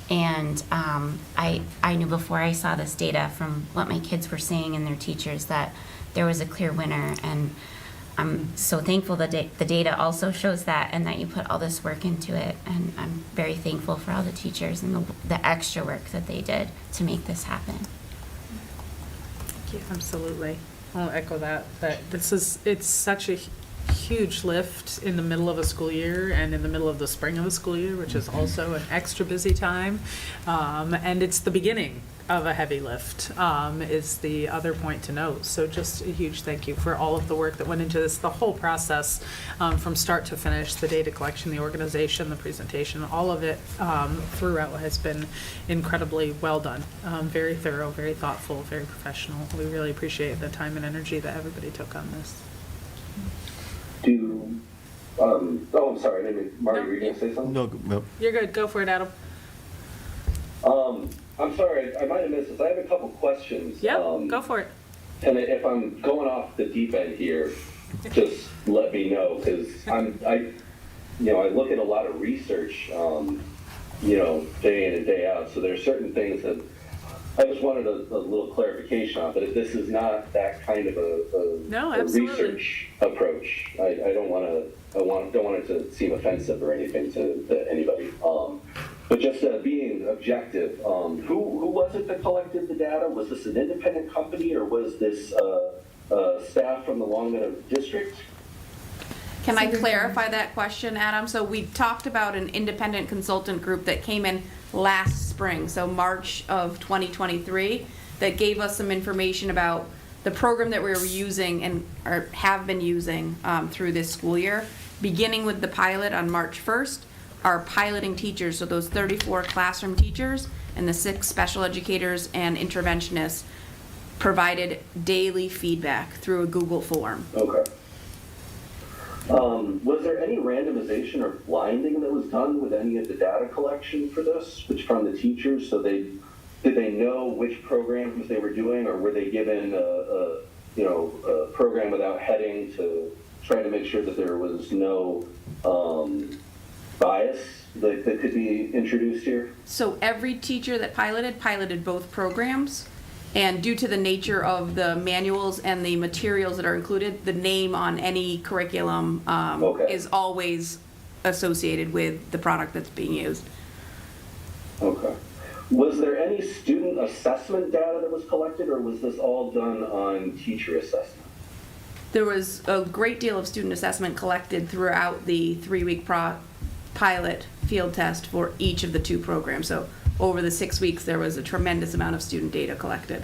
And I knew before I saw this data from what my kids were saying and their teachers that there was a clear winner. And I'm so thankful that the data also shows that, and that you put all this work into it. And I'm very thankful for all the teachers and the extra work that they did to make this happen. Absolutely. I'll echo that it's such a huge lift in the middle of a school year and in the middle of the spring of a school year, which is also an extra busy time. And it's the beginning of a heavy lift, is the other point to note. So just a huge thank you for all of the work that went into this, the whole process, from start to finish, the data collection, the organization, the presentation, all of it throughout has been incredibly well done. Very thorough, very thoughtful, very professional. We really appreciate the time and energy that everybody took on this. I'm sorry, Marty, were you going to say something? No. You're good. Go for it, Adam. I'm sorry, I might have missed this. I have a couple questions. Yep, go for it. And if I'm going off the deep end here, just let me know, because I look at a lot of research, day in and day out. So there are certain things that I just wanted a little clarification on. But if this is not that kind of a research approach, I don't want it to seem offensive or anything to anybody. But just being objective, who was it that collected the data? Was this an independent company, or was this staff from the Longmeadow District? Can I clarify that question, Adam? So we talked about an independent consultant group that came in last spring, so March of 2023, that gave us some information about the program that we were using and or have been using through this school year, beginning with the pilot on March 1st. Our piloting teachers, so those 34 classroom teachers and the 6 special educators and interventionists, provided daily feedback through a Google form. Okay. Was there any randomization or blinding that was done with any of the data collection for this, which from the teachers, so they did they know which programs they were doing, or were they given a program without heading to try to make sure that there was no bias that could be introduced here? So every teacher that piloted both programs. And due to the nature of the manuals and the materials that are included, the name on any curriculum Okay. is always associated with the product that's being used. Okay. Was there any student assessment data that was collected, or was this all done on teacher assessment? There was a great deal of student assessment collected throughout the 3-week pilot field test for each of the 2 programs. So over the 6 weeks, there was a tremendous amount of student data collected.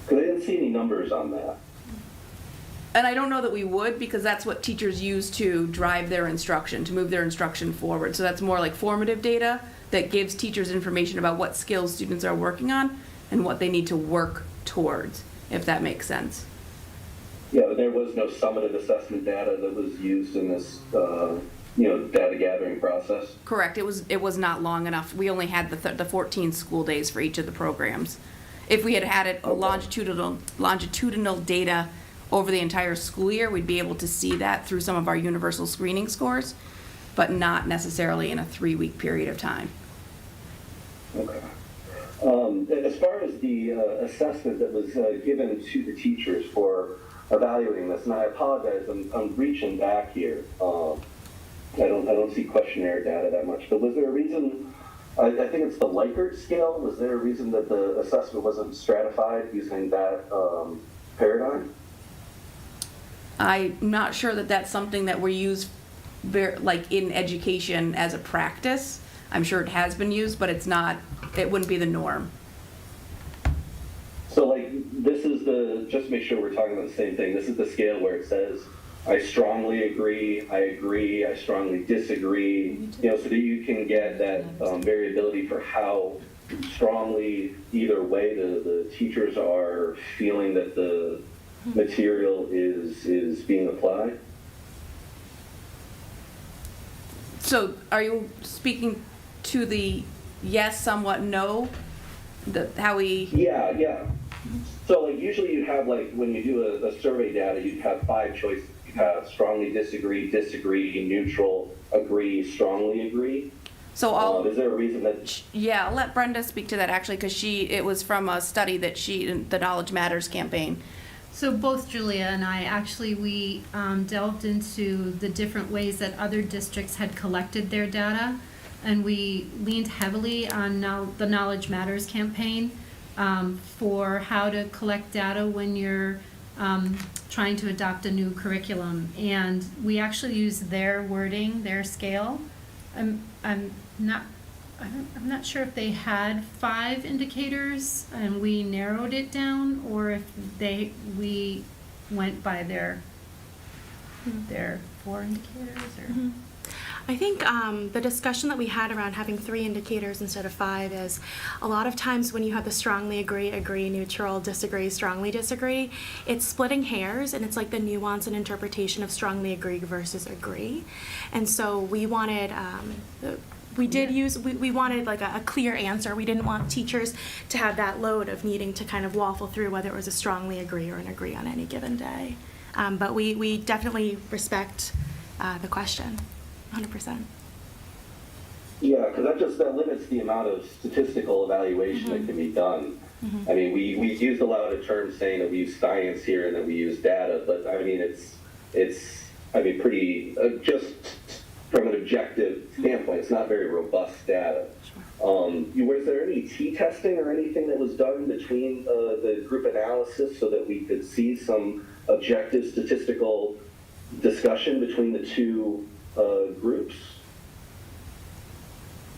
Because I didn't see any numbers on that. And I don't know that we would, because that's what teachers use to drive their instruction, to move their instruction forward. So that's more like formative data that gives teachers information about what skills students are working on and what they need to work towards, if that makes sense. Yeah, but there was no summative assessment data that was used in this, data gathering process. Correct. It was not long enough. We only had the 14 school days for each of the programs. If we had had it longitudinal data over the entire school year, we'd be able to see that through some of our universal screening scores, but not necessarily in a 3-week period of time. Okay. As far as the assessment that was given to the teachers for evaluating this, and I apologize, I'm reaching back here. I don't see questionnaire data that much, but was there a reason? I think it's the Likert scale. Was there a reason that the assessment wasn't stratified using that paradigm? I'm not sure that that's something that we use like in education as a practice. I'm sure it has been used, but it wouldn't be the norm. So like this is just to make sure we're talking about the same thing. This is the scale where it says, I strongly agree, I strongly disagree, so that you can get that variability for how strongly either way the teachers are feeling that the material is being applied. So are you speaking to the yes, somewhat no? How we... Yeah. So like usually you have like when you do a survey data, you'd have 5 choices. You have strongly disagree, neutral, agree, strongly agree. So is there a reason that... Yeah, I'll let Brenda speak to that actually, because it was from a study that the Knowledge Matters campaign. So both Julia and I, actually, we delved into the different ways that other districts had collected their data, and we leaned heavily on the Knowledge Matters campaign for how to collect data when you're trying to adopt a new curriculum. And we actually used their wording, their scale. I'm not sure if they had 5 indicators and we narrowed it down, or if we went by their 4 indicators, or. I think the discussion that we had around having 3 indicators instead of 5 is a lot of times when you have the strongly agree, neutral, disagree, strongly disagree, it's splitting hairs, and it's like the nuance and interpretation of strongly agree versus agree. And so we wanted we wanted like a clear answer. We didn't want teachers to have that load of needing to kind of waffle through whether it was a strongly agree or an agree on any given day. But we definitely respect the question. 100%. Yeah, because that limits the amount of statistical evaluation that can be done. I mean, we use a lot of terms saying that we use science here and that we use data, but I mean, it's pretty, just from an objective standpoint, it's not very robust data. Was there any t-testing or anything that was done between the group analysis so that we could see some objective statistical discussion between the 2 groups?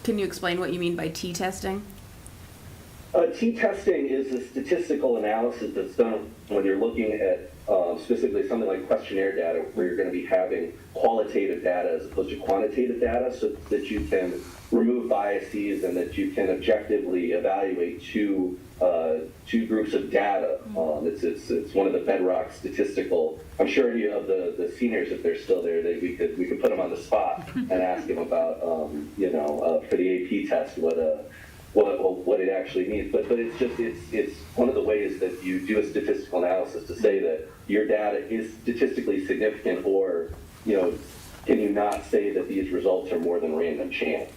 Can you explain what you mean by t-testing? T-testing is a statistical analysis that's done when you're looking at specifically something like questionnaire data, where you're going to be having qualitative data as opposed to quantitative data, so that you can remove biases and that you can objectively evaluate two groups of data. It's one of the bedrock statistical. I'm sure any of the seniors, if they're still there, we could put them on the spot and ask them about for the AP test what it actually means. But it's just, it's one of the ways that you do a statistical analysis to say that your data is statistically significant, or, you know, can you not say that these results are more than random chance?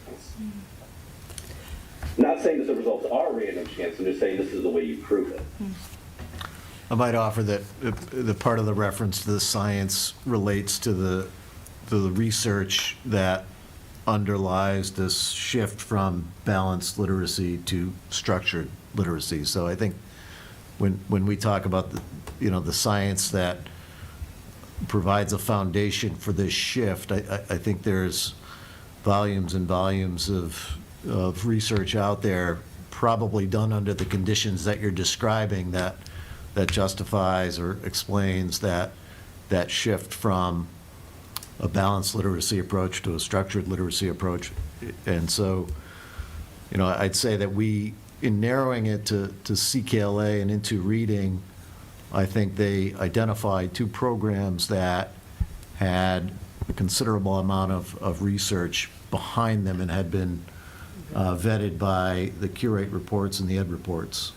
Not saying that the results are random chance, I'm just saying this is the way you prove it. I might offer that the part of the reference to the science relates to the research that underlies this shift from balanced literacy to structured literacy. So I think when we talk about the science that provides a foundation for this shift, I think there's volumes and volumes of research out there, probably done under the conditions that you're describing, that justifies or explains that shift from a balanced literacy approach to a structured literacy approach. And so, I'd say that in narrowing it to CKLA and into reading, I think they identified two programs that had a considerable amount of research behind them and had been vetted by the Curate reports and the Ed reports.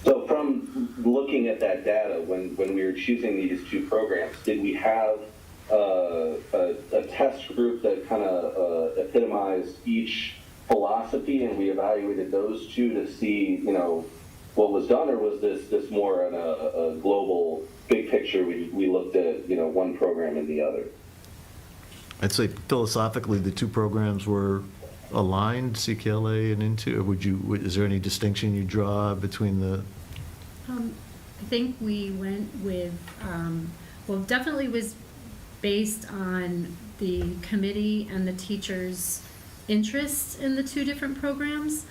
So from looking at that data, when we were choosing these two programs, did we have a test group that kind of epitomized each philosophy, and we evaluated those two to see, what was done, or was this more on a global, big picture? We looked at, one program and the other. I'd say philosophically, the two programs were aligned, CKLA and Into. Is there any distinction you draw between the? I think we went with, definitely was based on the committee and the teachers' interests in the two different programs.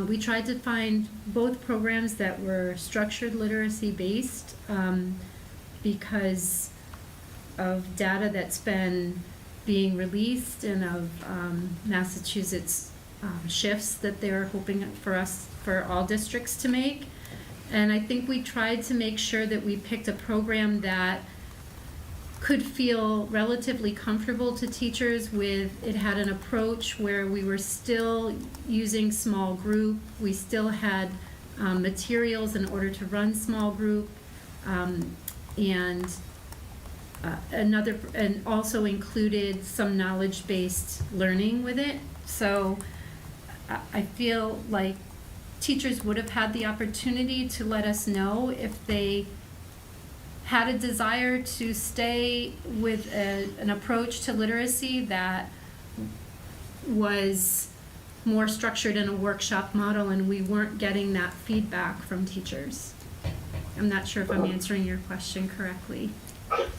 We tried to find both programs that were structured literacy based because of data that's been being released and of Massachusetts shifts that they're hoping for all districts to make. And I think we tried to make sure that we picked a program that could feel relatively comfortable to teachers with. It had an approach where we were still using small group. We still had materials in order to run small group, and also included some knowledge-based learning with it. So I feel like teachers would have had the opportunity to let us know if they had a desire to stay with an approach to literacy that was more structured in a workshop model, and we weren't getting that feedback from teachers. I'm not sure if I'm answering your question correctly.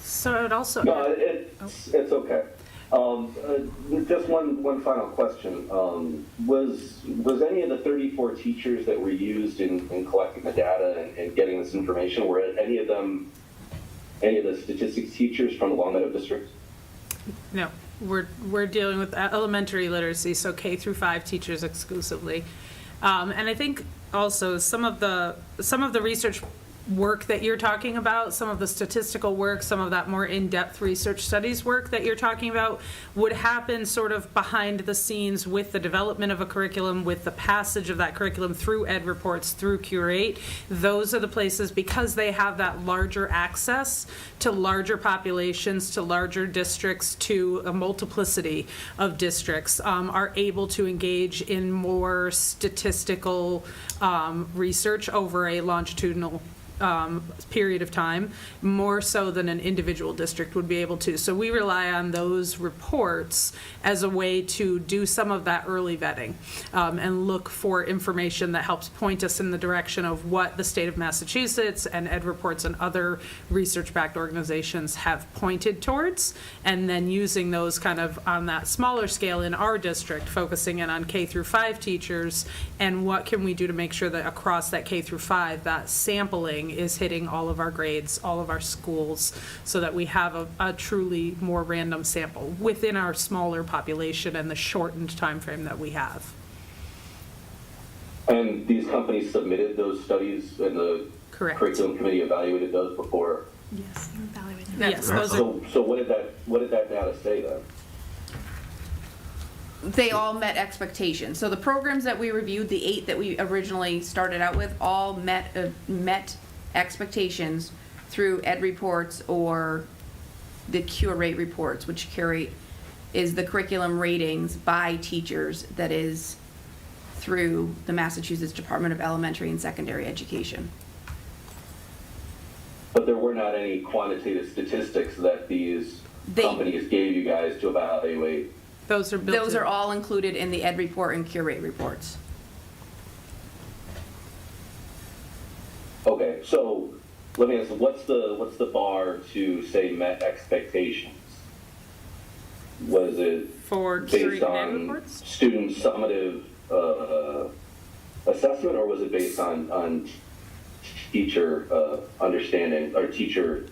So I would also. No, it's okay. Just one final question. Was any of the 34 teachers that were used in collecting the data and getting this information, were any of the statistics teachers from the Long Meadow district? No, we're dealing with elementary literacy, so K through 5 teachers exclusively. And I think also some of the research work that you're talking about, some of the statistical work, some of that more in-depth research studies work that you're talking about would happen sort of behind the scenes with the development of a curriculum, with the passage of that curriculum through Ed reports, through Curate. Those are the places, because they have that larger access to larger populations, to larger districts, to a multiplicity of districts, are able to engage in more statistical research over a longitudinal period of time, more so than an individual district would be able to. So we rely on those reports as a way to do some of that early vetting and look for information that helps point us in the direction of what the state of Massachusetts and Ed reports and other research-backed organizations have pointed towards, and then using those kind of on that smaller scale in our district, focusing in on K through 5 teachers, and what can we do to make sure that across that K through 5, that sampling is hitting all of our grades, all of our schools, so that we have a truly more random sample within our smaller population and the shortened time frame that we have. And these companies submitted those studies, and the Correct. curriculum committee evaluated those before. Yes, you evaluated. Yes, those are, So what did that data say then? They all met expectations. So the programs that we reviewed, the 8 that we originally started out with, all met expectations through ed reports or the curate reports, which curate is the curriculum ratings by teachers that is through the Massachusetts Department of Elementary and Secondary Education. But there were not any quantitative statistics that these companies gave you guys to evaluate. Those are built in. Those are all included in the ed report and curate reports. Okay, so let me ask, what's the bar to say met expectations? Was it For based curate and ed on reports? student summative assessment, or was it based on teacher understanding or teacher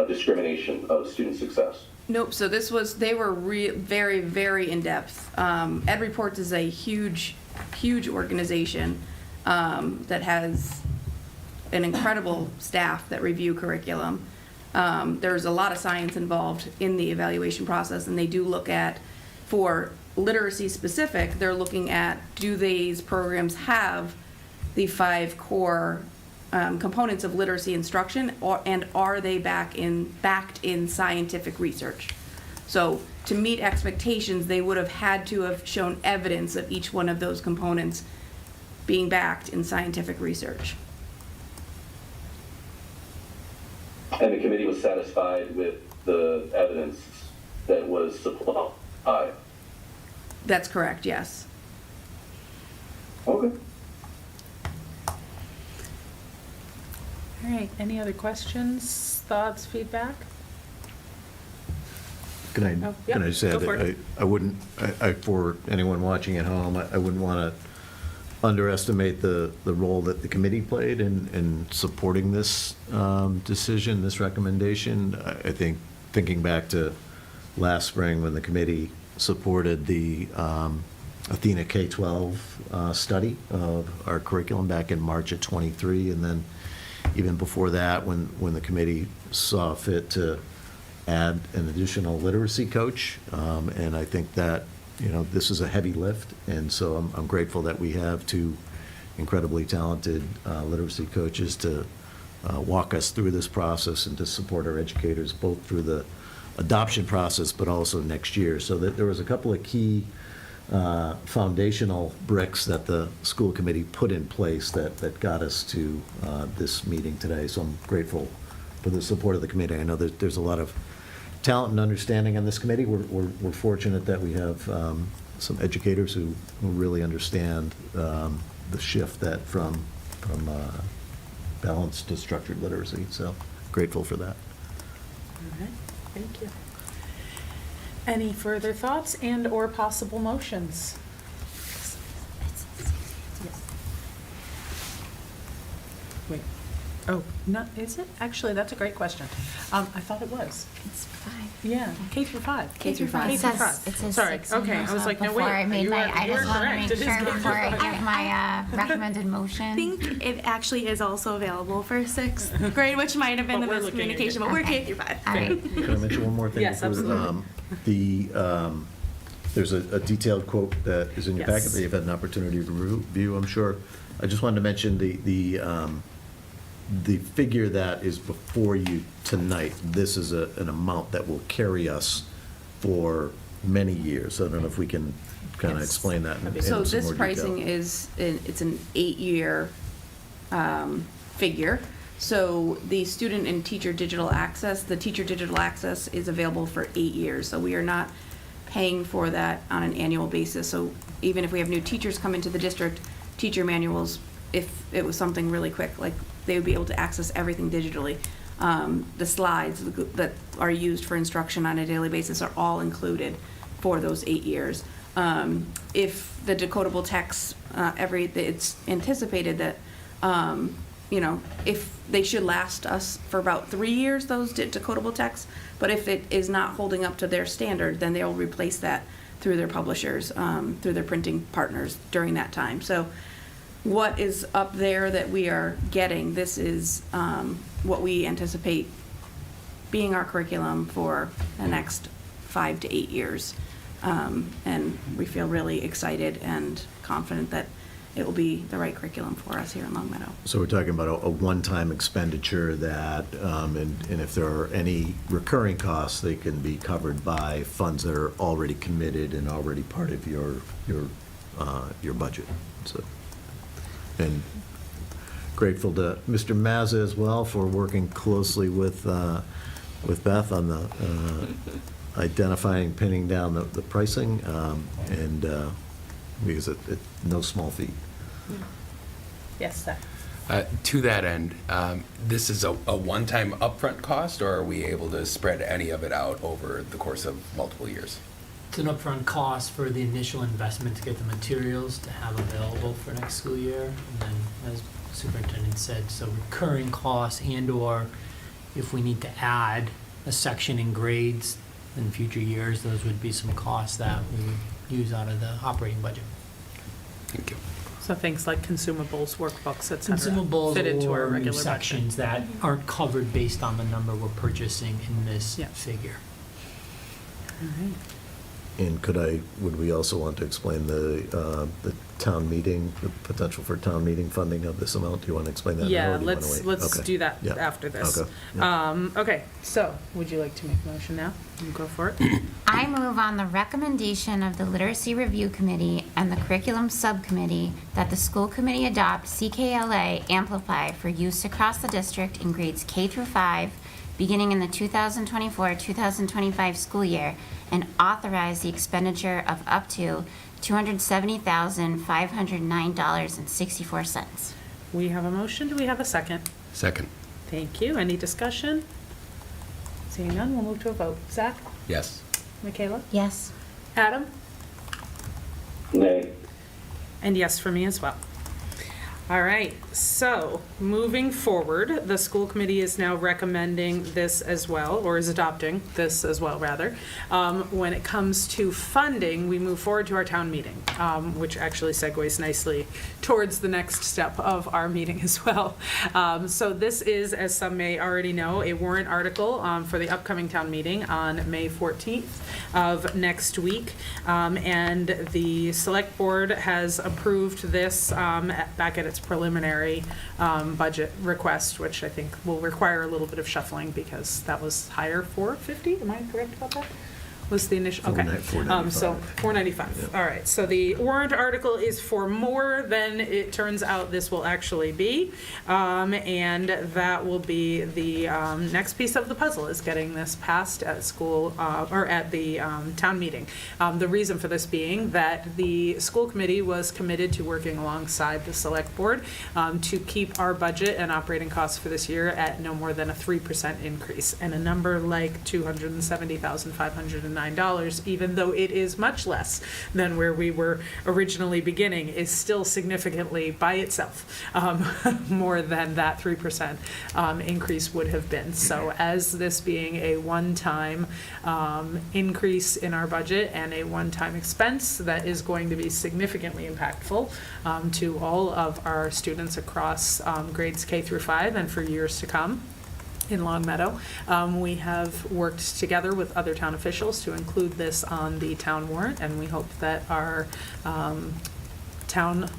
discrimination of student success? Nope, so they were very, very in-depth. Ed Reports is a huge, huge organization that has an incredible staff that review curriculum. There's a lot of science involved in the evaluation process, and they do look at, for literacy specific, they're looking at, do these programs have the 5 core components of literacy instruction, and are they backed in scientific research? So to meet expectations, they would have had to have shown evidence of each one of those components being backed in scientific research. And the committee was satisfied with the evidence that was supplied? That's correct, yes. Okay. All right, any other questions, thoughts, feedback? Can I, Oh, yeah, can I just go add, for it. I wouldn't, for anyone watching at home, I wouldn't want to underestimate the role that the committee played in supporting this decision, this recommendation. I think, thinking back to last spring when the committee supported the Athena K-12 study of our curriculum back in March of '23, and then even before that, when the committee saw fit to add an additional literacy coach. And I think that, this is a heavy lift, and so I'm grateful that we have 2 incredibly talented literacy coaches to walk us through this process and to support our educators both through the adoption process, but also next year. So that there was a couple of key foundational bricks that the school committee put in place that got us to this meeting today. So I'm grateful for the support of the committee. I know that there's a lot of talent and understanding on this committee. We're fortunate that we have some educators who really understand the shift that from balanced to structured literacy. So grateful for that. All right, thank you. Any further thoughts and/or possible motions? Wait, oh, no, is it? Actually, that's a great question. I thought it was. It's 5. Yeah, K through 5. K through 5. It says Sorry, 6 in okay, here, I was so like, no, before wait. I made you my, are- I you just are want to correct. make It is sure K through before I 5. give my recommended motion. I think it actually is also available for 6th grade, which might have been But the we're looking at miscommunication, it. but we're Okay. K through 5. All right. Can I mention one more thing? Yes, before, absolutely. There's a detailed quote that is in your Yes. packet that you've had an opportunity to review, I'm sure. I just wanted to mention the figure that is before you tonight. This is an amount that will carry us for many years. I don't know if we can kind of Yes. explain that in So some this more pricing detail. it's an 8-year figure. So the student and teacher digital access, the teacher digital access is available for 8 years. So we are not paying for that on an annual basis. So even if we have new teachers come into the district, teacher manuals, if it was something really quick, like they would be able to access everything digitally. The slides that are used for instruction on a daily basis are all included for those 8 years. If the decodable text, it's anticipated that, if they should last us for about 3 years, those decodable texts, but if it is not holding up to their standard, then they'll replace that through their publishers, through their printing partners during that time. So what is up there that we are getting, this is what we anticipate being our curriculum for the next 5 to 8 years. And we feel really excited and confident that it will be the right curriculum for us here in Long Meadow. So we're talking about a one-time expenditure that, and if there are any recurring costs, they can be covered by funds that are already committed and already part of your budget. So, and grateful to Mr. Mazza as well for working closely with Beth on the identifying, pinning down the pricing, and because it no small feat. Yes, Zach. To that end, this is a one-time upfront cost, or are we able to spread any of it out over the course of multiple years? It's an upfront cost for the initial investment to get the materials to have available for next school year. And then, as the superintendent said, so recurring costs and/or if we need to add a section in grades in future years, those would be some costs that we would use out of the operating budget. Thank you. So things like consumables, workbooks, et cetera. Consumables fit into our or new regular budget. sections that aren't covered based on the number we're purchasing in this Yeah. figure. All right. And would we also want to explain the town meeting, the potential for town meeting funding of this amount? Do you want to explain that now, Yeah, or do you wanna let's wait? Okay. do that Yeah. after this. Okay. Yeah. Okay, so would you like to make a motion now? You go for it. I move on the recommendation of the Literacy Review Committee and the Curriculum Subcommittee that the school committee adopt CKLA Amplify for use across the district in grades K through 5, beginning in the 2024-2025 school year, and authorize the expenditure of up to $270,509.64. We have a motion. Do we have a second? Second. Thank you. Any discussion? Seeing none, we'll move to a vote. Zach? Yes. Michaela? Yes. Adam? Nay. And yes for me as well. All right, so moving forward, the school committee is now recommending this as well, or is adopting this as well, rather. When it comes to funding, we move forward to our town meeting, which actually segues nicely towards the next step of our meeting as well. So this is, as some may already know, a warrant article for the upcoming town meeting on May 14th of next week. And the select board has approved this back at its preliminary budget request, which I think will require a little bit of shuffling because that was higher, 450, am I correct about that? Was the initial, okay. 495. So 495, all right. So the warrant article is for more than it turns out this will actually be. And that will be the next piece of the puzzle, is getting this passed at school, or at the town meeting. The reason for this being that the school committee was committed to working alongside the select board to keep our budget and operating costs for this year at no more than a 3% increase. And a number like $270,509, even though it is much less than where we were originally beginning, is still significantly by itself more than that 3% increase would have been. So as this being a one-time increase in our budget and a one-time expense that is going to be significantly impactful to all of our students across grades K through 5 and for years to come in Long Meadow. We have worked together with other town officials to include this on the town warrant, and we hope that our town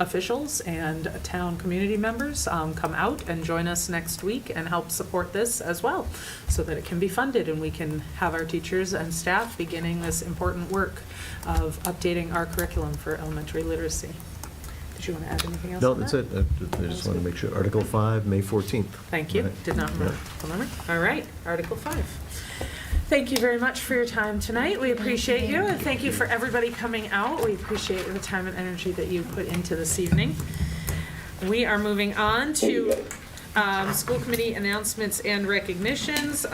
officials and town community members come out and join us next week and help support this as well, so that it can be funded and we can have our teachers and staff beginning this important work of updating our curriculum for elementary literacy. Did you want to add anything else No, on that's that? it. I just want to make sure. Article 5, May 14th. Thank you. Right. Did not remember. All right, Article 5. Thank you very much for your time tonight. We appreciate you, and thank you for everybody coming out. We appreciate the time and energy that you put into this evening. We are moving on to school committee announcements and recognitions.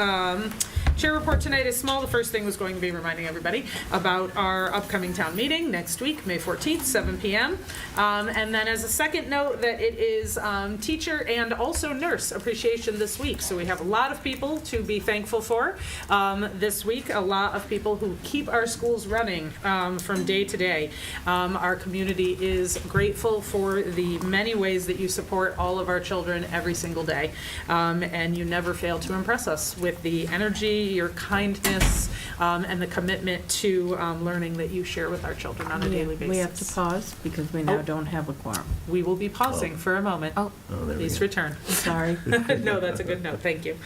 Chair report tonight is small. The first thing was going to be reminding everybody about our upcoming town meeting next week, May 14th, 7 p.m. And then as a second note, that it is teacher and also nurse appreciation this week. So we have a lot of people to be thankful for this week, a lot of people who keep our schools running from day to day. Our community is grateful for the many ways that you support all of our children every single day. And you never fail to impress us with the energy your kindness, and the commitment to learning that you share with our children on a daily basis. We have to pause because we now Oh. don't have a quorum. We will be pausing for a moment. Oh, Oh, there we Please go. return. sorry. No, that's a good note, thank you.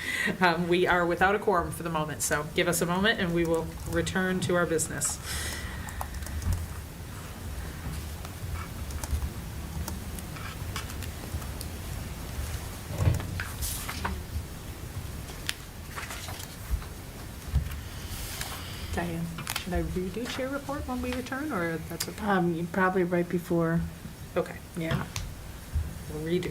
We are without a quorum for the moment, so give us a moment and we will return to our business. Diane, should I redo chair report when we return, or that's okay? Probably right before, Okay, yeah. we'll redo.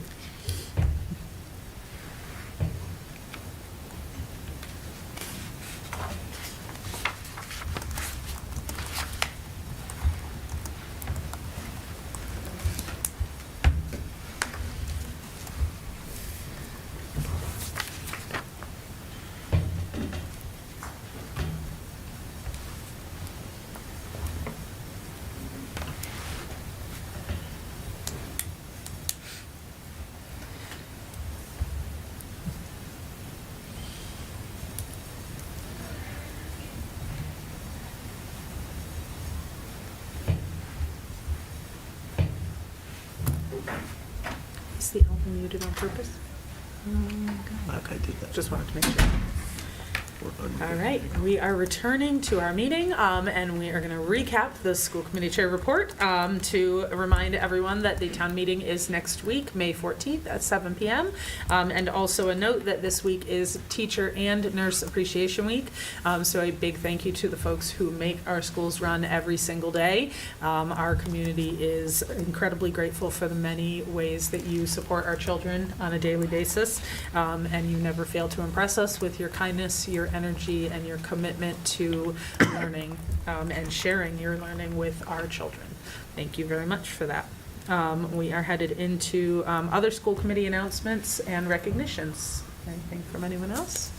Is the album muted on purpose? I did that. Just wanted to make sure. All right, we are returning to our meeting, and we are going to recap the school committee chair report to remind everyone that the town meeting is next week, May 14th at 7 p.m. And also a note that this week is Teacher and Nurse Appreciation Week. So a big thank you to the folks who make our schools run every single day. Our community is incredibly grateful for the many ways that you support our children on a daily basis. And you never fail to impress us with your kindness, your energy, and your commitment to learning and sharing your learning with our children. Thank you very much for that. We are headed into other school committee announcements and recognitions. Anything from anyone else?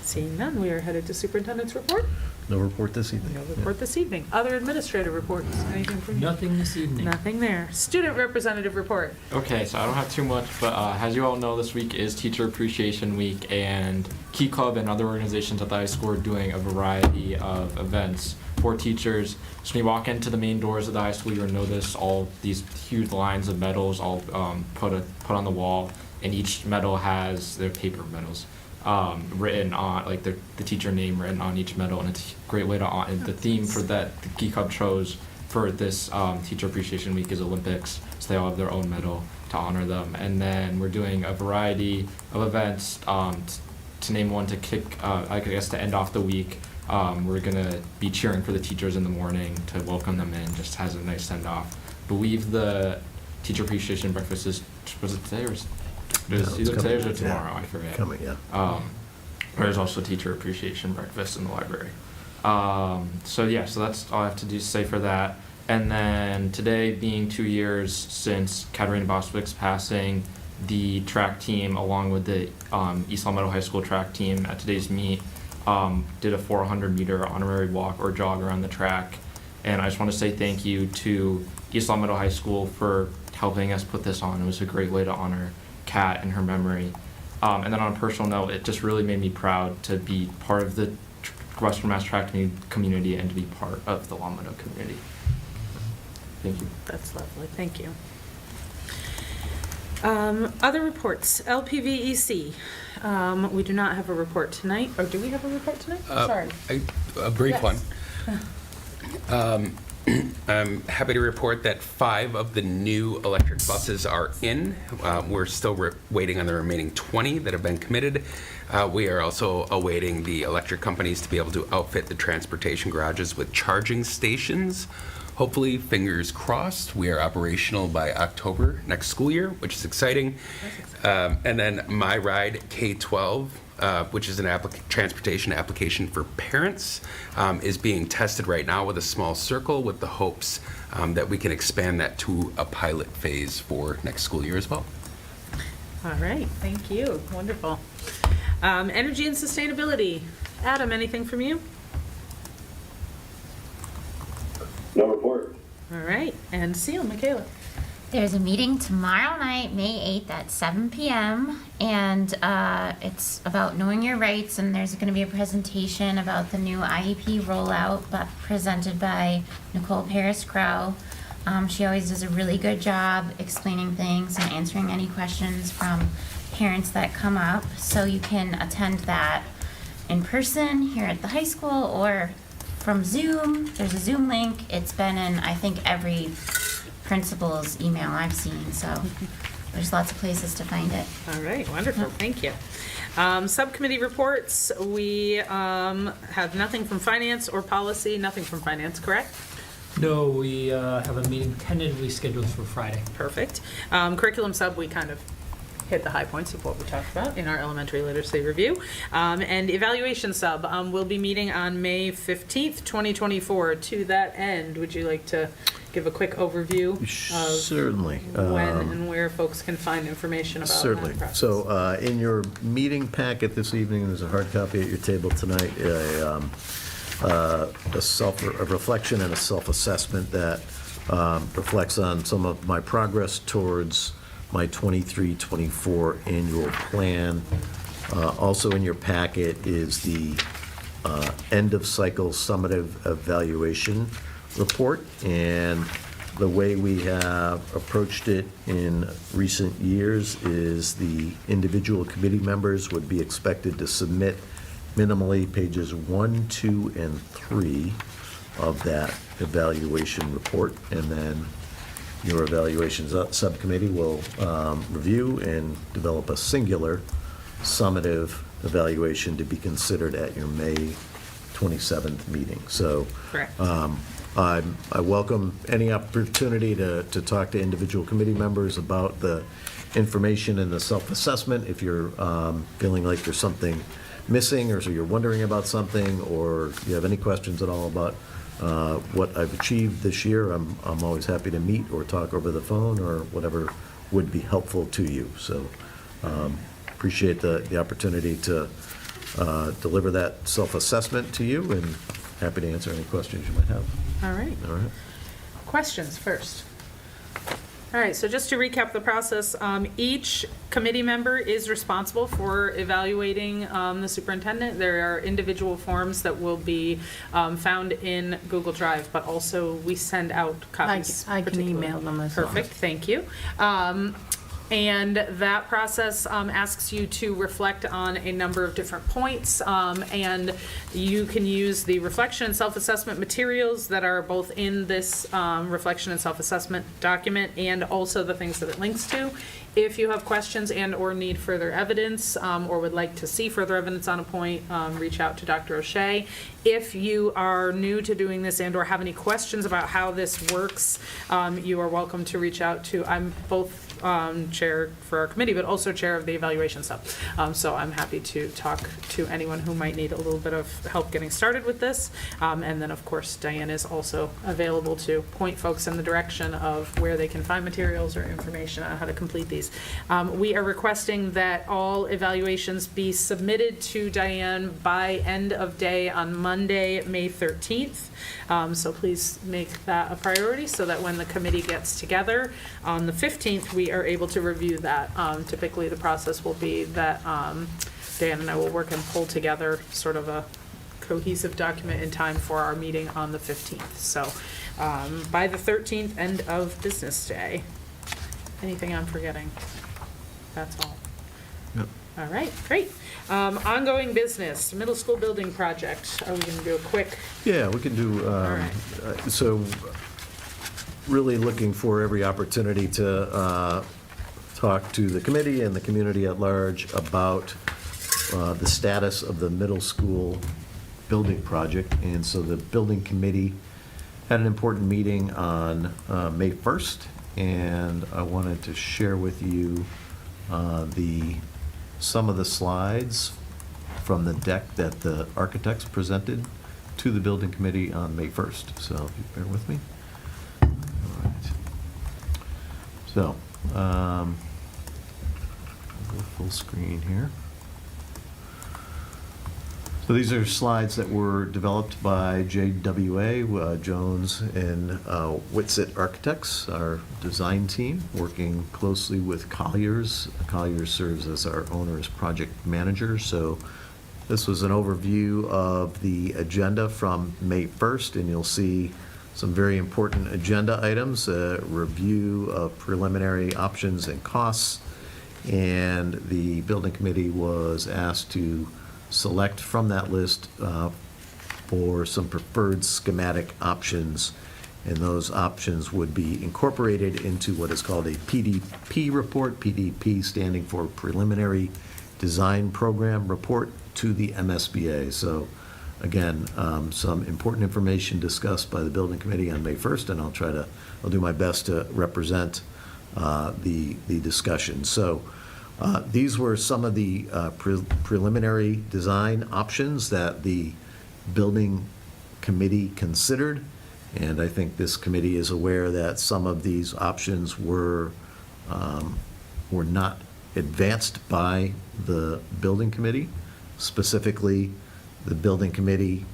Seeing none, we are headed to superintendent's report. No report this evening. No report this evening. Other administrative reports, anything from you? Nothing this evening. Nothing there. Student representative report. Okay, so I don't have too much, but as you all know, this week is Teacher Appreciation Week, and Key Club and other organizations at the high school are doing a variety of events for teachers. So when you walk into the main doors of the high school, you'll notice all these huge lines of medals all put on the wall, and each medal has their paper medals written on, like the teacher name written on each medal, and it's a great way to honor. The theme for that the Key Club chose for this Teacher Appreciation Week is Olympics, so they all have their own medal to honor them. And then we're doing a variety of events. To name one to kick, I guess to end off the week, we're gonna be cheering for the teachers in the morning to welcome them in, just has a nice send off. Believe the Teacher Appreciation Breakfast was it today or it was either today or tomorrow, I forget. Coming, yeah. There's also Teacher Appreciation Breakfast in the library. So that's all I have to say for that. And then today being 2 years since Katarina Boswick's passing, the track team, along with the East Long Meadow High School track team at today's meet, did a 400-meter honorary walk or jog around the track. And I just want to say thank you to East Long Meadow High School for helping us put this on. It was a great way to honor Kat and her memory. And then on a personal note, it just really made me proud to be part of the Western Mass track community and to be part of the Long Meadow community. Thank you. That's lovely, thank you. Other reports, LPVEC. We do not have a report tonight, or do we have a report tonight? Sorry. A brief Yes. one. I'm happy to report that 5 of the new electric buses are in. We're still waiting on the remaining 20 that have been committed. We are also awaiting the electric companies to be able to outfit the transportation garages with charging stations. Hopefully, fingers crossed, we are operational by October next school year, which is exciting. And then My Ride K-12, which is an transportation application for parents, is being tested right now with a small circle with the hopes that we can expand that to a pilot phase for next school year as well. All right, thank you, wonderful. Energy and sustainability. Adam, anything from you? No report. All right, and Seal, Michaela. There's a meeting tomorrow night, May 8th at 7 p.m. And it's about knowing your rights, and there's going to be a presentation about the new IEP rollout presented by Nicole Paris-Crow. She always does a really good job explaining things and answering any questions from parents that come up. So you can attend that in person here at the high school or from Zoom. There's a Zoom link. It's been in, I think, every principal's email I've seen, so there's lots of places to find it. All right, wonderful, thank you. Subcommittee reports, we have nothing from finance or policy, nothing from finance, correct? No, we have a meeting tentatively scheduled for Friday. Perfect. Curriculum sub, we kind of hit the high points of what we talked about in our elementary literacy review. And evaluation sub, we'll be meeting on May 15th, 2024. To that end, would you like to give a quick overview of Certainly. when and where folks can find information about Certainly. that process? So in your meeting packet this evening, there's a hard copy at your table tonight, a reflection and a self-assessment that reflects on some of my progress towards my 23-24 annual plan. Also in your packet is the end-of-cycle summative evaluation report, and the way we have approached it in recent years is the individual committee members would be expected to submit minimally pages 1, 2, and 3 of that evaluation report, and then your evaluations subcommittee will review and develop a singular summative evaluation to be considered at your May 27th meeting. So Correct. I welcome any opportunity to talk to individual committee members about the information and the self-assessment. If you're feeling like there's something missing, or so you're wondering about something, or you have any questions at all about what I've achieved this year, I'm always happy to meet or talk over the phone or whatever would be helpful to you. So appreciate the opportunity to deliver that self-assessment to you, and happy to answer any questions you might have. All right. All right. Questions first. All right, so just to recap the process, each committee member is responsible for evaluating the superintendent. There are individual forms that will be found in Google Drive, but also we send out copies. I can email them as well. Perfect, thank you. And that process asks you to reflect on a number of different points, and you can use the reflection and self-assessment materials that are both in this reflection and self-assessment document, and also the things that it links to. If you have questions and or need further evidence, or would like to see further evidence on a point, reach out to Dr. O'Shea. If you are new to doing this and or have any questions about how this works, you are welcome to reach out to, I'm both chair for our committee, but also chair of the evaluation sub. So I'm happy to talk to anyone who might need a little bit of help getting started with this. And then, of course, Diane is also available to point folks in the direction of where they can find materials or information on how to complete these. We are requesting that all evaluations be submitted to Diane by end of day on Monday, May 13th. So please make that a priority so that when the committee gets together on the 15th, we are able to review that. Typically, the process will be that Dan and I will work and pull together sort of a cohesive document in time for our meeting on the 15th. So by the 13th, end of business day. Anything I'm forgetting? That's all. Yep. All right, great. Ongoing business, middle school building project. Are we going to do a quick? Yeah, we can do, right. so really looking for every opportunity to talk to the committee and the community at large about the status of the middle school building project. And so the building committee had an important meeting on May 1st, and I wanted to share with you some of the slides from the deck that the architects presented to the building committee on May 1st. So if you bear with me. All right. So, I'll go full screen here. So these are slides that were developed by JWA, Jones and Whitsitt Architects, our design team, working closely with Colliers. Colliers serves as our owner's project manager. So this was an overview of the agenda from May 1st, and you'll see some very important agenda items, a review of preliminary options and costs, and the building committee was asked to select from that list for some preferred schematic options, and those options would be incorporated into what is called a PDP report, PDP standing for Preliminary Design Program Report to the MSBA. So again, some important information discussed by the building committee on May 1st, and I'll do my best to represent the discussion. So these were some of the preliminary design options that the building committee considered, and I think this committee is aware that some of these options were not advanced by the building committee. Specifically, the building committee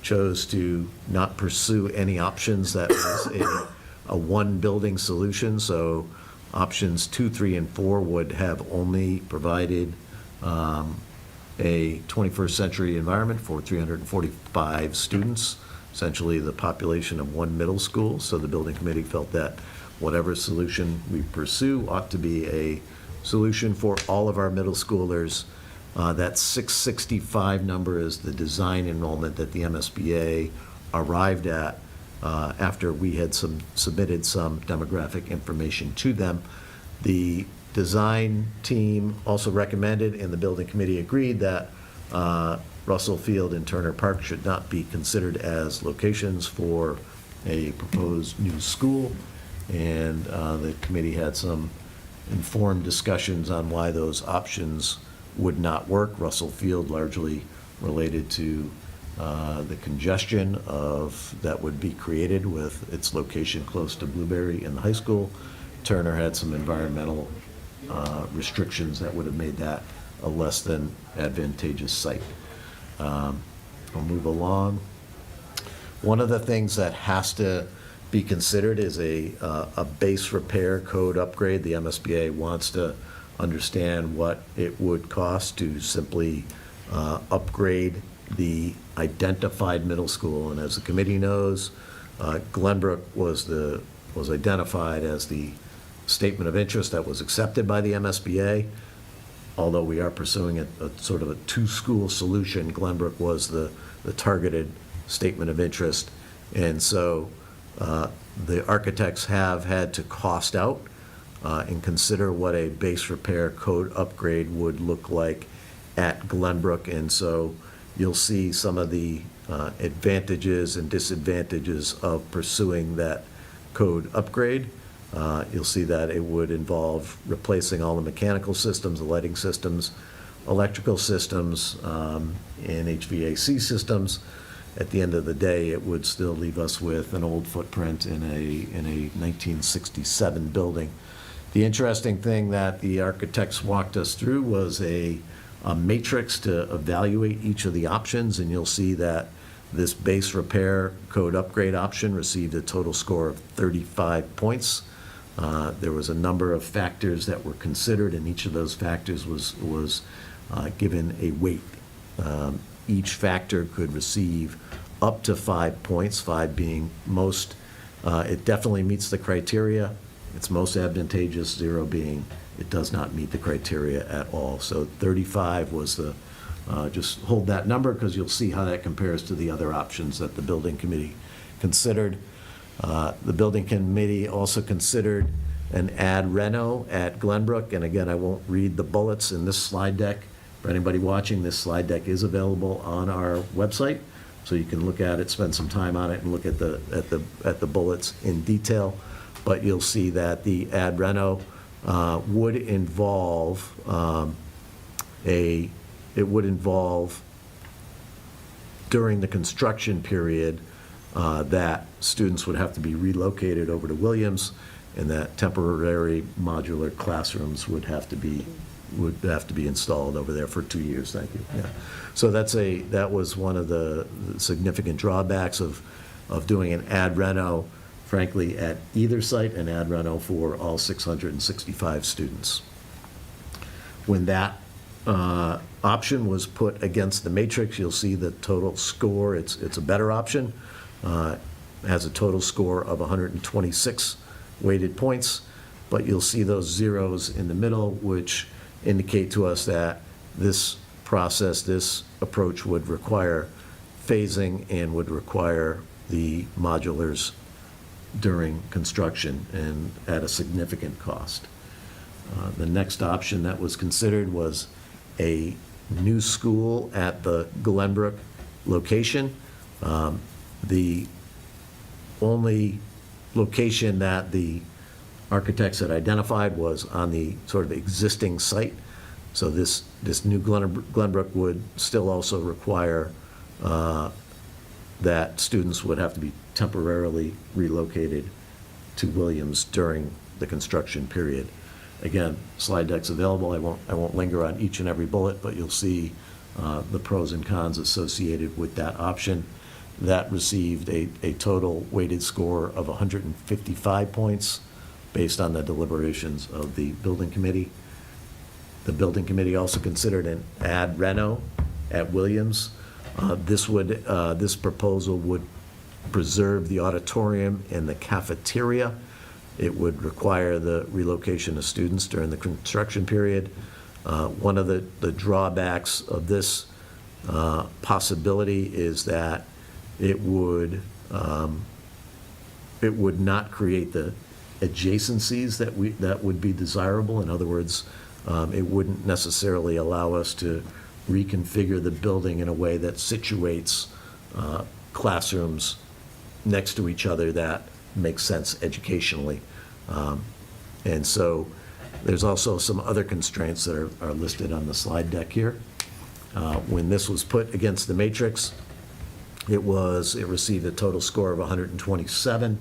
chose to not pursue any options that was a one building solution. So options 2, 3, and 4 would have only provided a 21st century environment for 345 students, essentially the population of one middle school. So the building committee felt that whatever solution we pursue ought to be a solution for all of our middle schoolers. That 665 number is the design enrollment that the MSBA arrived at after we had submitted some demographic information to them. The design team also recommended, and the building committee agreed, that Russell Field and Turner Park should not be considered as locations for a proposed new school. And the committee had some informed discussions on why those options would not work. Russell Field largely related to the congestion that would be created with its location close to Blueberry and the high school. Turner had some environmental restrictions that would have made that a less than advantageous site. I'll move along. One of the things that has to be considered is a base repair code upgrade. The MSBA wants to understand what it would cost to simply upgrade the identified middle school. And as the committee knows, Glenbrook was identified as the statement of interest that was accepted by the MSBA. Although we are pursuing a sort of a two-school solution, Glenbrook was the targeted statement of interest. And so the architects have had to cost out and consider what a base repair code upgrade would look like at Glenbrook. And so you'll see some of the advantages and disadvantages of pursuing that code upgrade. You'll see that it would involve replacing all the mechanical systems, the lighting systems, electrical systems, and HVAC systems. At the end of the day, it would still leave us with an old footprint in a 1967 building. The interesting thing that the architects walked us through was a matrix to evaluate each of the options, and you'll see that this base repair code upgrade option received a total score of 35 points. There was a number of factors that were considered, and each of those factors was given a weight. Each factor could receive up to 5 points, 5 being most, it definitely meets the criteria, it's most advantageous, 0 being it does not meet the criteria at all. So 35 was the, just hold that number because you'll see how that compares to the other options that the building committee considered. The building committee also considered an ad reno at Glenbrook, and again, I won't read the bullets in this slide deck. For anybody watching, this slide deck is available on our website, so you can look at it, spend some time on it, and look at the bullets in detail. But you'll see that the ad reno would involve during the construction period that students would have to be relocated over to Williams, and that temporary modular classrooms would have to be would have to be installed over there for 2 years, thank you, yeah. So that was one of the significant drawbacks of doing an ad reno, frankly, at either site, an ad reno for all 665 students. When that option was put against the matrix, you'll see the total score, it's a better option. Has a total score of 126 weighted points, but you'll see those zeros in the middle, which indicate to us that this process, this approach would require phasing and would require the modulars during construction and at a significant cost. The next option that was considered was a new school at the Glenbrook location. The only location that the architects had identified was on the sort of existing site. So this new Glenbrook would still also require that students would have to be temporarily relocated to Williams during the construction period. Again, slide deck's available. I won't linger on each and every bullet, but you'll see the pros and cons associated with that option. That received a total weighted score of 155 points based on the deliberations of the building committee. The building committee also considered an ad reno at Williams. This proposal would preserve the auditorium and the cafeteria. It would require the relocation of students during the construction period. One of the drawbacks of this possibility is that it would not create the adjacencies that would be desirable. In other words, it wouldn't necessarily allow us to reconfigure the building in a way that situates classrooms next to each other that makes sense educationally. And so there's also some other constraints that are listed on the slide deck here. When this was put against the matrix, it received a total score of 127.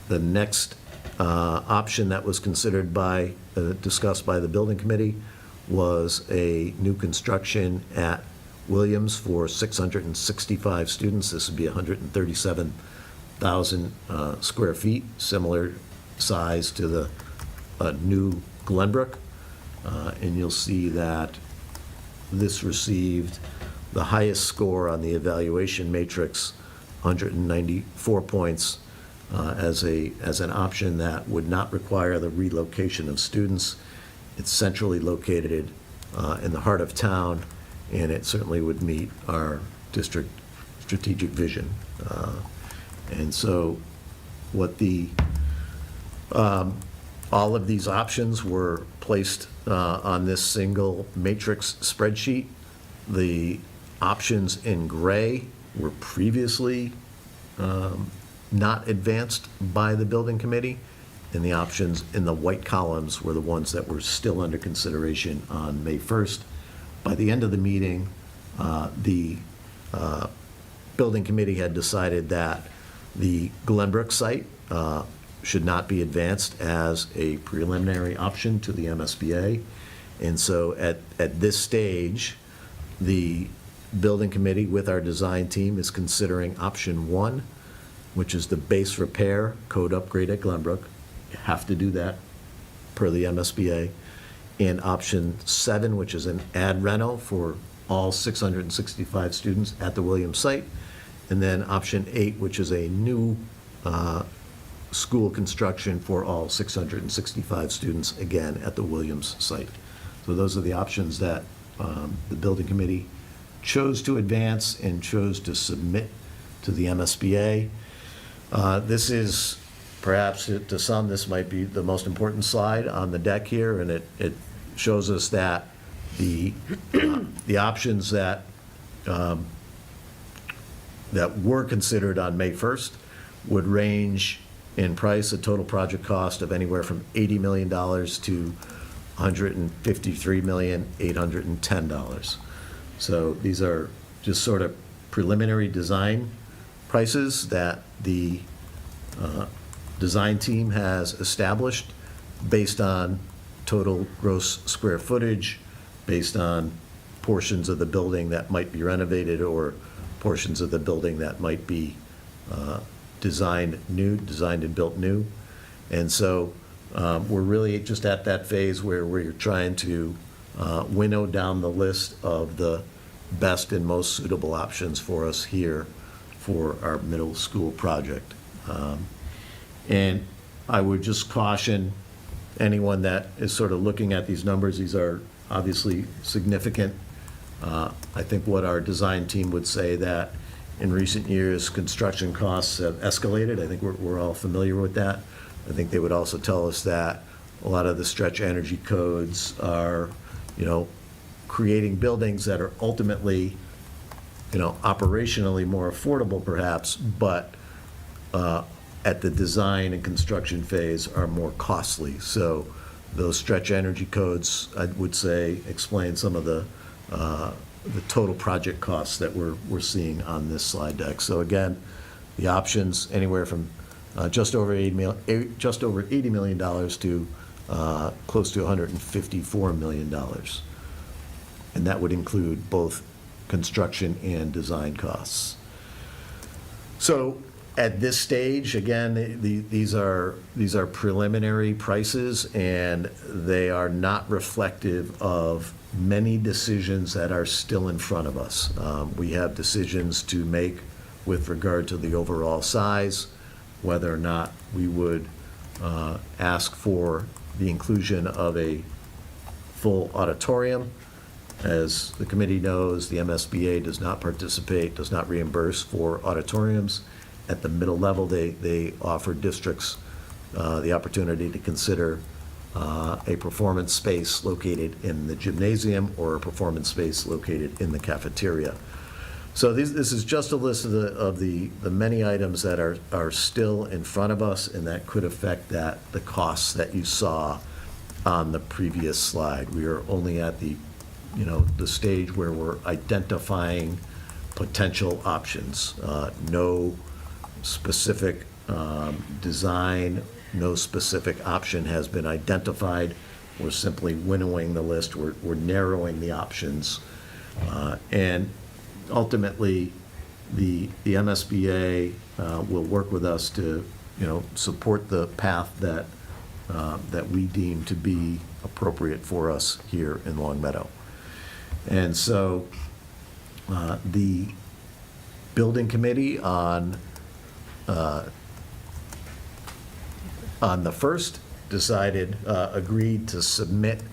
The next option that was considered discussed by the building committee was a new construction at Williams for 665 students. This would be 137,000 square feet, similar size to the new Glenbrook. And you'll see that this received the highest score on the evaluation matrix, 194 points, as an option that would not require the relocation of students. It's centrally located in the heart of town, and it certainly would meet our district strategic vision. And so what all of these options were placed on this single matrix spreadsheet. The options in gray were previously not advanced by the building committee, and the options in the white columns were the ones that were still under consideration on May 1st. By the end of the meeting, the building committee had decided that the Glenbrook site should not be advanced as a preliminary option to the MSBA. And so at this stage, the building committee with our design team is considering option 1, which is the base repair code upgrade at Glenbrook. You have to do that per the MSBA. And option 7, which is an ad reno for all 665 students at the Williams site. And then option 8, which is a new school construction for all 665 students, again, at the Williams site. So those are the options that the building committee chose to advance and chose to submit to the MSBA. This is, perhaps to some, this might be the most important slide on the deck here, and it shows us that the options that were considered on May 1st would range in price, a total project cost of anywhere from $80 million to $153,810,000. So these are just sort of preliminary design prices that the design team has established based on total gross square footage based on portions of the building that might be renovated or portions of the building that might be designed and built new. And so we're really just at that phase where we're trying to winnow down the list of the best and most suitable options for us here for our middle school project. And I would just caution anyone that is sort of looking at these numbers, these are obviously significant. I think what our design team would say that in recent years, construction costs have escalated. I think we're all familiar with that. I think they would also tell us that a lot of the stretch energy codes are, creating buildings that are ultimately, operationally more affordable perhaps, but at the design and construction phase are more costly. So those stretch energy codes, I would say, explain some of the total project costs that we're seeing on this slide deck. So again, the options anywhere from just over $80 million to close to $154 million. And that would include both construction and design costs. So at this stage, again, these are preliminary prices, and they are not reflective of many decisions that are still in front of us. We have decisions to make with regard to the overall size, whether or not we would ask for the inclusion of a full auditorium. As the committee knows, the MSBA does not participate, does not reimburse for auditoriums. At the middle level, they offer districts the opportunity to consider a performance space located in the gymnasium or a performance space located in the cafeteria. So this is just a list of the many items that are still in front of us and that could affect the costs that you saw on the previous slide. We are only at the stage where we're identifying potential options. No specific design, no specific option has been identified. We're simply winnowing the list. We're narrowing the options. And ultimately, the MSBA will work with us to, support the path that we deem to be appropriate for us here in Long Meadow. And so the building committee on the 1st agreed to submit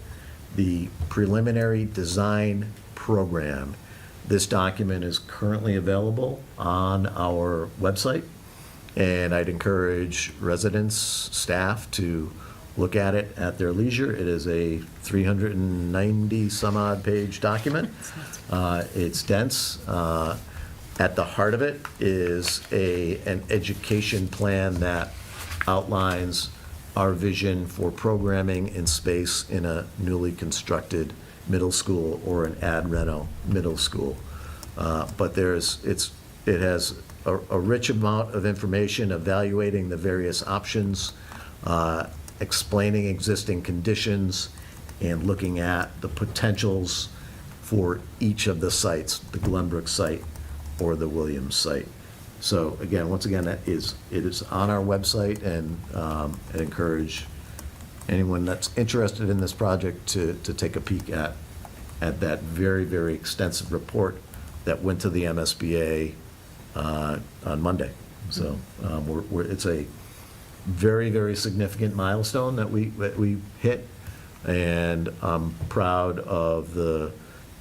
the preliminary design program. This document is currently available on our website, and I'd encourage residents, staff to look at it at their leisure. It is a 390 some odd page document. It's dense. At the heart of it is an education plan that outlines our vision for programming in space in a newly constructed middle school or an ad reno middle school. But it has a rich amount of information evaluating the various options, explaining existing conditions, and looking at the potentials for each of the sites, the Glenbrook site or the Williams site. So again, once again, it is on our website, and I encourage anyone that's interested in this project to take a peek at that very, very extensive report that went to the MSBA on Monday. So it's a very, very significant milestone that we hit, and I'm proud of the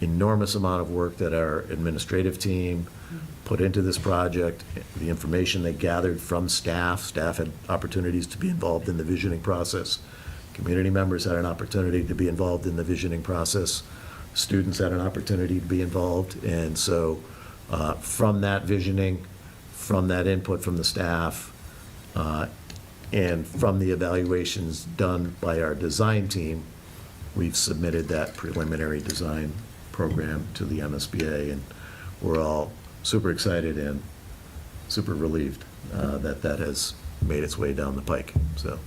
enormous amount of work that our administrative team put into this project, the information they gathered from staff. Staff had opportunities to be involved in the visioning process. Community members had an opportunity to be involved in the visioning process. Students had an opportunity to be involved. And so from that visioning, from that input from the staff, and from the evaluations done by our design team, we've submitted that preliminary design program to the MSBA, and we're all super excited and super relieved that has made its way down the pike. So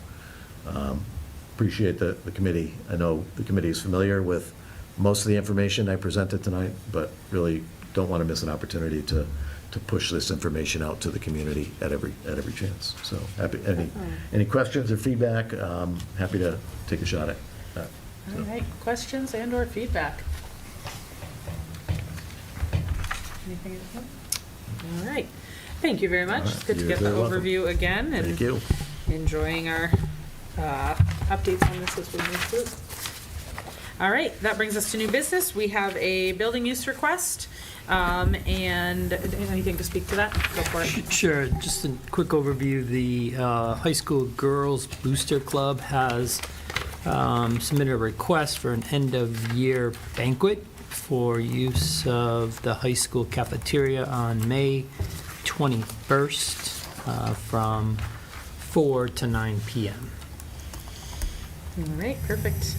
appreciate the committee. I know the committee is familiar with most of the information I presented tonight, but really don't want to miss an opportunity to push this information out to the community at every chance. So happy, any questions or feedback, happy to take a shot at that. All right, questions and/or feedback? Anything? All right, thank you very much. It's good to You're get the very welcome. overview again and Thank you. enjoying our updates on this as we move through. All right, that brings us to new business. We have a building use request, and anything to speak to that? Go for it. Sure, just a quick overview. The high school girls booster club has submitted a request for an end-of-year banquet for use of the high school cafeteria on May 21st from 4 to 9 p.m. All right, perfect.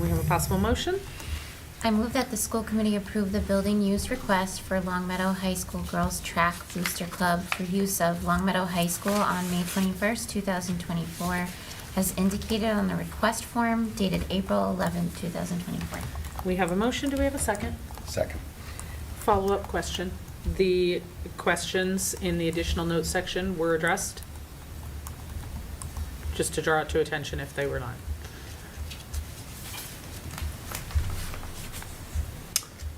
We have a possible motion. I move that the school committee approve the building use request for Long Meadow High School Girls Track Booster Club for use of Long Meadow High School on May 21st, 2024, as indicated on the request form dated April 11th, 2024. We have a motion. Do we have a second? Second. Follow-up question. The questions in the additional notes section were addressed? Just to draw it to attention if they were not.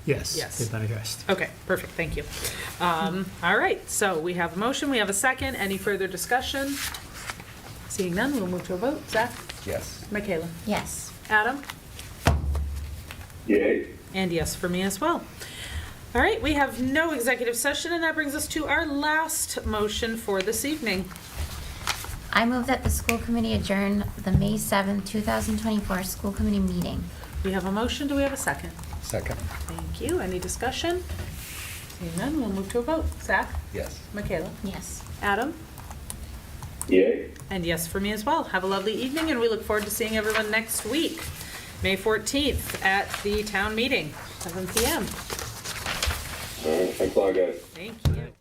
Yes, Yes. they've been addressed. Okay, perfect, thank you. All right, so we have a motion, we have a second. Any further discussion? Seeing none, we'll move to a vote. Zach? Yes. Michaela? Yes. Adam? Yay. And yes for me as well. All right, we have no executive session, and that brings us to our last motion for this evening. I move that the school committee adjourn the May 7th, 2024 school committee meeting. We have a motion, do we have a second? Second. Thank you. Any discussion? Seeing none, we'll move to a vote. Zach? Yes. Michaela? Yes. Adam? Yay. And yes for me as well. Have a lovely evening, and we look forward to seeing everyone next week, May 14th, at the town meeting, 7 p.m. All right, thanks a lot, guys. Thank you.